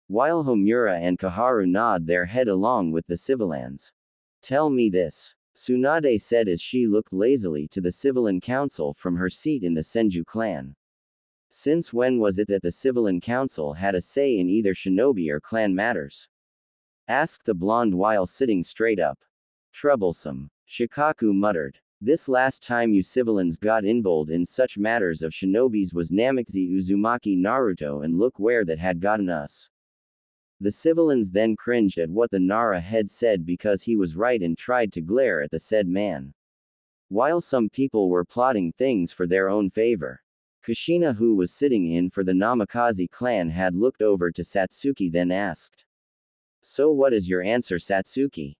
While Homura and Kaharu nod their head along with the civilians. Tell me this, Tsunade said as she looked lazily to the civilian council from her seat in the Senju clan. Since when was it that the civilian council had a say in either shinobi or clan matters? Asked the blonde while sitting straight up. Troublesome, Shikaku muttered. This last time you civilians got involved in such matters of shinobis was Namikaze Uzumaki Naruto, and look where that had gotten us. The civilians then cringed at what the Nara had said because he was right and tried to glare at the said man. While some people were plotting things for their own favor. Kushina, who was sitting in for the Namikaze clan, had looked over to Satsuki then asked. So what is your answer, Satsuki?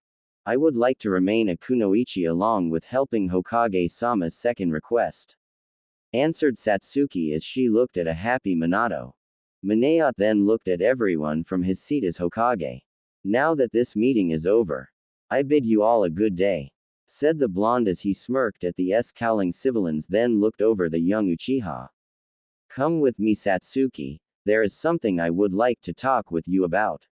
I would like to remain a kunoichi along with helping Hokage-sama's second request. Answered Satsuki as she looked at a happy Minato. Minato then looked at everyone from his seat as Hokage. Now that this meeting is over, I bid you all a good day. Said the blonde as he smirked at the scowling civilians then looked over the young Uchiha. Come with me, Satsuki, there is something I would like to talk with you about.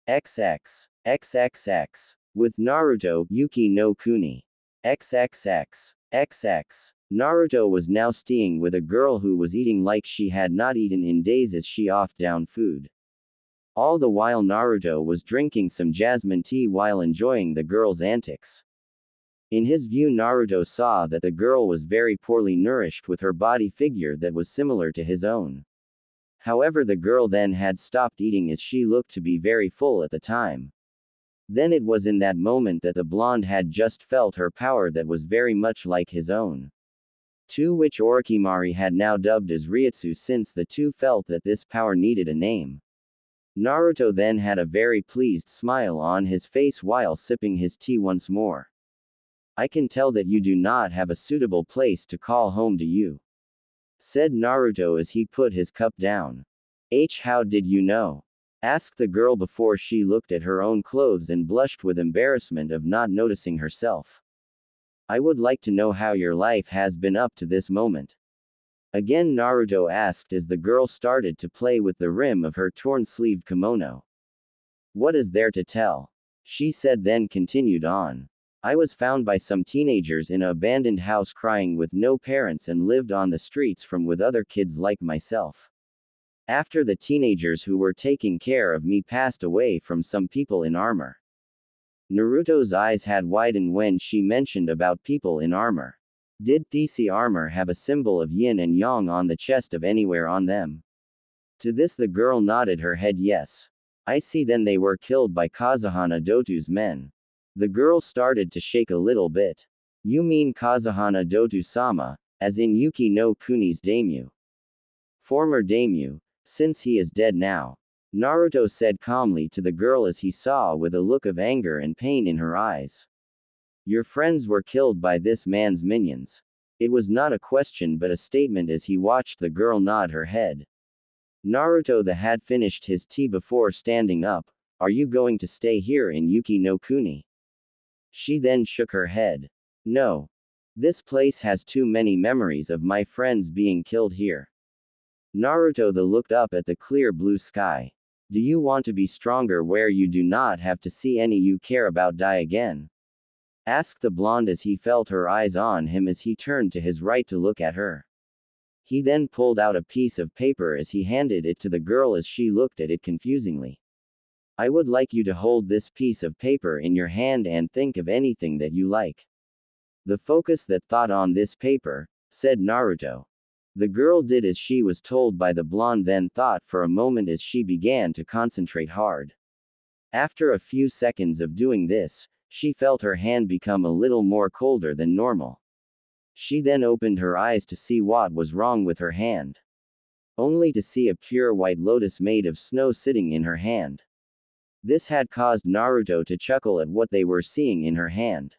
XXXXX. With Naruto, Yuki no Kuni. XXX. Naruto was now staying with a girl who was eating like she had not eaten in days as she offed down food. All the while Naruto was drinking some jasmine tea while enjoying the girl's antics. In his view, Naruto saw that the girl was very poorly nourished with her body figure that was similar to his own. However, the girl then had stopped eating as she looked to be very full at the time. Then it was in that moment that the blonde had just felt her power that was very much like his own. To which Orochimaru had now dubbed as Ryutsu, since the two felt that this power needed a name. Naruto then had a very pleased smile on his face while sipping his tea once more. I can tell that you do not have a suitable place to call home to you. Said Naruto as he put his cup down. How did you know? Asked the girl before she looked at her own clothes and blushed with embarrassment of not noticing herself. I would like to know how your life has been up to this moment. Again Naruto asked as the girl started to play with the rim of her torn-sleeved kimono. What is there to tell? She said then continued on. I was found by some teenagers in an abandoned house crying with no parents and lived on the streets from with other kids like myself. After the teenagers who were taking care of me passed away from some people in armor. Naruto's eyes had widened when she mentioned about people in armor. Did Thesi armor have a symbol of yin and yang on the chest of anywhere on them? To this the girl nodded her head yes. I see, then they were killed by Kazuhana Dotu's men. The girl started to shake a little bit. You mean Kazuhana Dotu-sama, as in Yuki no Kuni's daimyo. Former daimyo, since he is dead now. Naruto said calmly to the girl as he saw with a look of anger and pain in her eyes. Your friends were killed by this man's minions. It was not a question but a statement as he watched the girl nod her head. Naruto had finished his tea before standing up. Are you going to stay here in Yuki no Kuni? She then shook her head. No. This place has too many memories of my friends being killed here. Naruto looked up at the clear blue sky. Do you want to be stronger where you do not have to see any you care about die again? Asked the blonde as he felt her eyes on him as he turned to his right to look at her. He then pulled out a piece of paper as he handed it to the girl as she looked at it confusingly. I would like you to hold this piece of paper in your hand and think of anything that you like. The focus that thought on this paper, said Naruto. The girl did as she was told by the blonde, then thought for a moment as she began to concentrate hard. After a few seconds of doing this, she felt her hand become a little more colder than normal. She then opened her eyes to see what was wrong with her hand. Only to see a pure white lotus made of snow sitting in her hand. This had caused Naruto to chuckle at what they were seeing in her hand.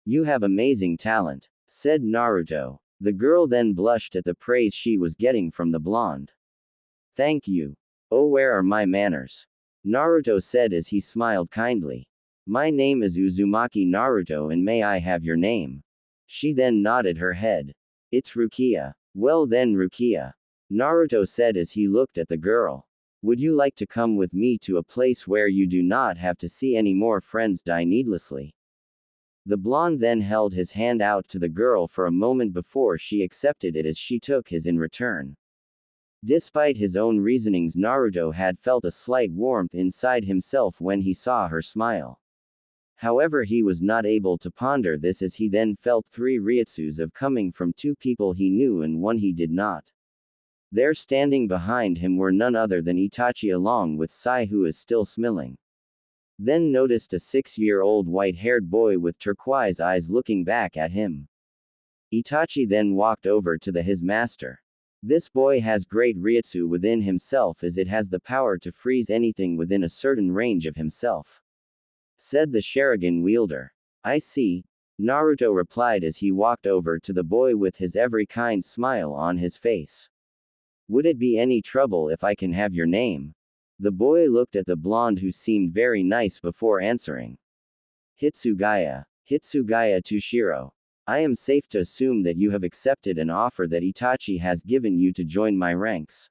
You have amazing talent, said Naruto. The girl then blushed at the praise she was getting from the blonde. Thank you. Oh, where are my manners? Naruto said as he smiled kindly. My name is Uzumaki Naruto and may I have your name? She then nodded her head. It's Rukia. Well then Rukia. Naruto said as he looked at the girl. Would you like to come with me to a place where you do not have to see any more friends die needlessly? The blonde then held his hand out to the girl for a moment before she accepted it as she took his in return. Despite his own reasonings, Naruto had felt a slight warmth inside himself when he saw her smile. However, he was not able to ponder this as he then felt 3 ryutsus of coming from 2 people he knew and 1 he did not. There standing behind him were none other than Itachi along with Sai, who is still smiling. Then noticed a 6-year-old white-haired boy with turquoise eyes looking back at him. Itachi then walked over to his master. This boy has great ryutsu within himself as it has the power to freeze anything within a certain range of himself. Said the Sharingan wielder. I see. Naruto replied as he walked over to the boy with his every kind smile on his face. Would it be any trouble if I can have your name? The boy looked at the blonde who seemed very nice before answering. Hitsugaya. Hitsugaya Tushiro. I am safe to assume that you have accepted an offer that Itachi has given you to join my ranks.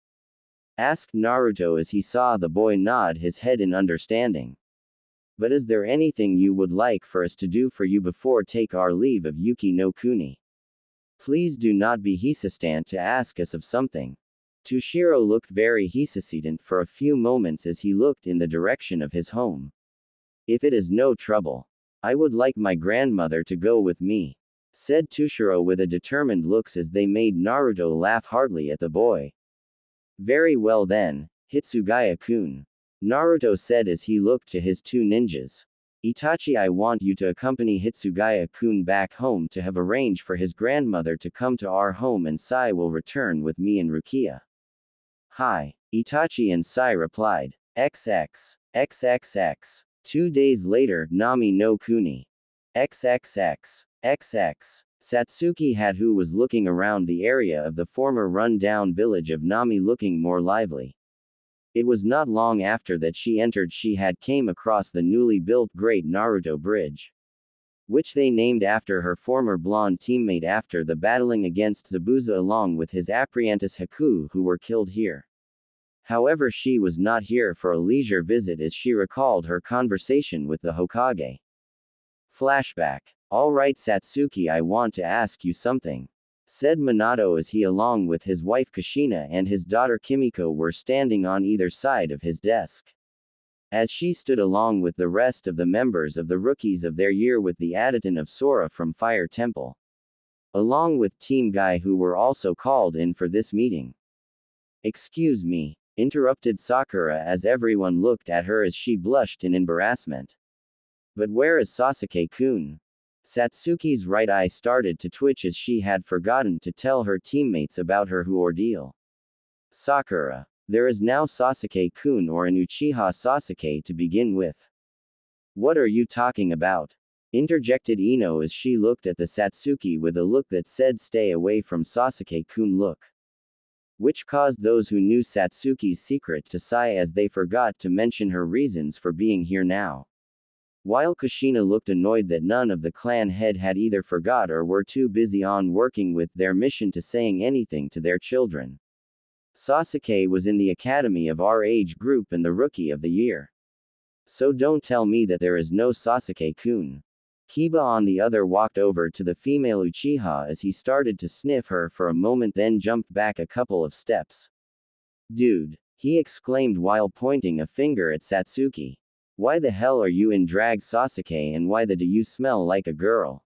Asked Naruto as he saw the boy nod his head in understanding. But is there anything you would like for us to do for you before take our leave of Yuki no Kuni? Please do not be hesitant to ask us of something. Tushiro looked very hesitant for a few moments as he looked in the direction of his home. If it is no trouble, I would like my grandmother to go with me, said Tushiro with a determined look as they made Naruto laugh heartily at the boy. Very well then, Hitsugaya-kun. Naruto said as he looked to his 2 ninjas. Itachi, I want you to accompany Hitsugaya-kun back home to have arranged for his grandmother to come to our home, and Sai will return with me and Rukia. Hi. Itachi and Sai replied. XX. XXX. 2 days later, Nami no Kuni. XXX. XX. Satsuki who was looking around the area of the former run-down village of Nami looking more lively. It was not long after that she entered she had came across the newly built Great Naruto Bridge, which they named after her former blonde teammate after the battling against Zabuza along with his apprentice Haku, who were killed here. However, she was not here for a leisure visit as she recalled her conversation with the Hokage. Flashback. Alright Satsuki, I want to ask you something, said Minato as he along with his wife Kushina and his daughter Kimiko were standing on either side of his desk. As she stood along with the rest of the members of the rookies of their year with the Aditon of Sora from Fire Temple, along with Team Guy who were also called in for this meeting. Excuse me, interrupted Sakura as everyone looked at her as she blushed in embarrassment. But where is Sasuke-kun? Satsuki's right eye started to twitch as she had forgotten to tell her teammates about her ordeal. Sakura. There is now Sasuke-kun or an Uchiha Sasuke to begin with. What are you talking about? Interjected Ino as she looked at the Satsuki with a look that said stay away from Sasuke-kun look. Which caused those who knew Satsuki's secret to sigh as they forgot to mention her reasons for being here now. While Kushina looked annoyed that none of the clan head had either forgot or were too busy on working with their mission to saying anything to their children. Sasuke was in the academy of our age group and the rookie of the year. So don't tell me that there is no Sasuke-kun. Kiba on the other walked over to the female Uchiha as he started to sniff her for a moment then jumped back a couple of steps. Dude, he exclaimed while pointing a finger at Satsuki. Why the hell are you in drag Sasuke and why the do you smell like a girl?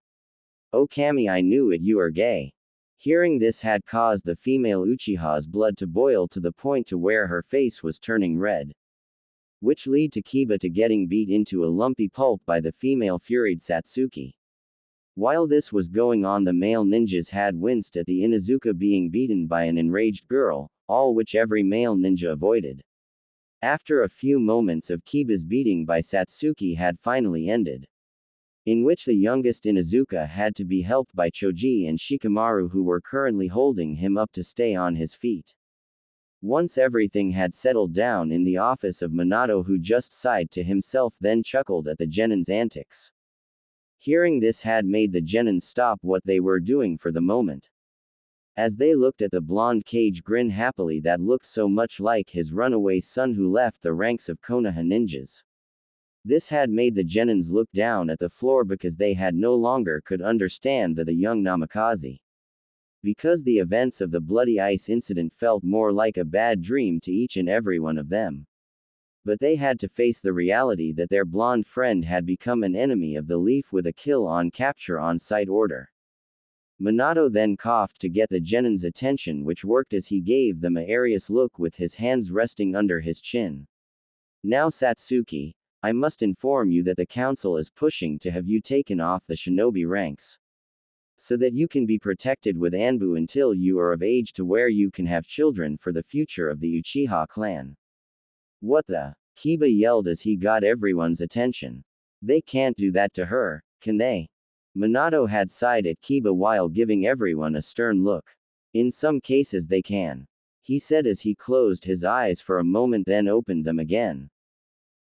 Oh Kami, I knew it, you are gay. Hearing this had caused the female Uchiha's blood to boil to the point to where her face was turning red. Which lead to Kiba to getting beat into a lumpy pulp by the female furied Satsuki. While this was going on, the male ninjas had winced at the Inuzuka being beaten by an enraged girl, all which every male ninja avoided. After a few moments of Kiba's beating by Satsuki had finally ended, in which the youngest Inuzuka had to be helped by Choji and Shikamaru who were currently holding him up to stay on his feet. Once everything had settled down in the office of Minato, who just sighed to himself then chuckled at the genins' antics. Hearing this had made the genins stop what they were doing for the moment, as they looked at the blonde Cage grin happily that looked so much like his runaway son who left the ranks of Konoha ninjas. This had made the genins look down at the floor because they had no longer could understand the young Namikaze. Because the events of the Bloody Ice incident felt more like a bad dream to each and every one of them. But they had to face the reality that their blonde friend had become an enemy of the Leaf with a kill on capture on site order. Minato then coughed to get the genins' attention, which worked as he gave them a curious look with his hands resting under his chin. Now Satsuki, I must inform you that the council is pushing to have you taken off the shinobi ranks, so that you can be protected with Anbu until you are of age to where you can have children for the future of the Uchiha clan. What the? Kiba yelled as he got everyone's attention. They can't do that to her, can they? Minato had sighed at Kiba while giving everyone a stern look. In some cases they can, he said as he closed his eyes for a moment then opened them again.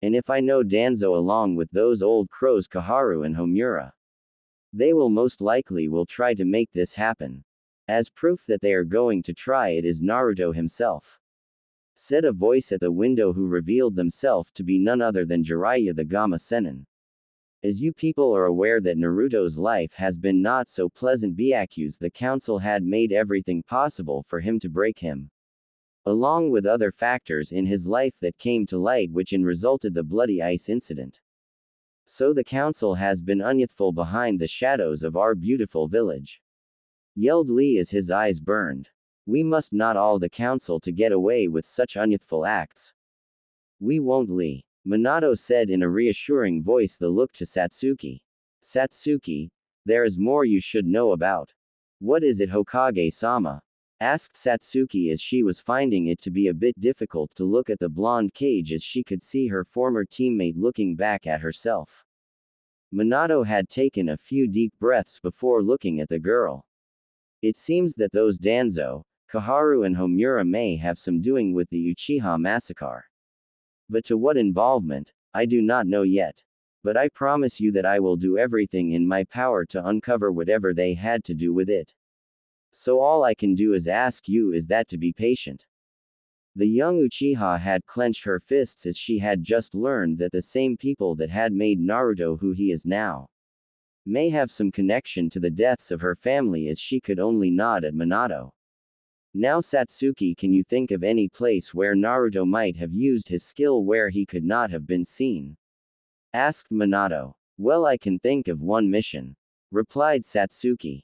And if I know Danzo along with those old crows Kaharu and Homura, they will most likely will try to make this happen. As proof that they are going to try it is Naruto himself, said a voice at the window who revealed themselves to be none other than Jiraiya the Gamma Sennin. As you people are aware that Naruto's life has been not so pleasant, Byaku's the council had made everything possible for him to break him, along with other factors in his life that came to light which in resulted the Bloody Ice incident. So the council has been unyouthful behind the shadows of our beautiful village, yelled Lee as his eyes burned. We must not all the council to get away with such unyouthful acts. We won't, Lee, Minato said in a reassuring voice. The look to Satsuki. Satsuki, there is more you should know about. What is it, Hokage-sama? Asked Satsuki as she was finding it to be a bit difficult to look at the blonde Cage as she could see her former teammate looking back at herself. Minato had taken a few deep breaths before looking at the girl. It seems that those Danzo, Kaharu and Homura may have some doing with the Uchiha massacre. But to what involvement, I do not know yet. But I promise you that I will do everything in my power to uncover whatever they had to do with it. So all I can do is ask you is that to be patient. The young Uchiha had clenched her fists as she had just learned that the same people that had made Naruto who he is now may have some connection to the deaths of her family, as she could only nod at Minato. Now Satsuki, can you think of any place where Naruto might have used his skill where he could not have been seen? Asked Minato. Well, I can think of one mission, replied Satsuki.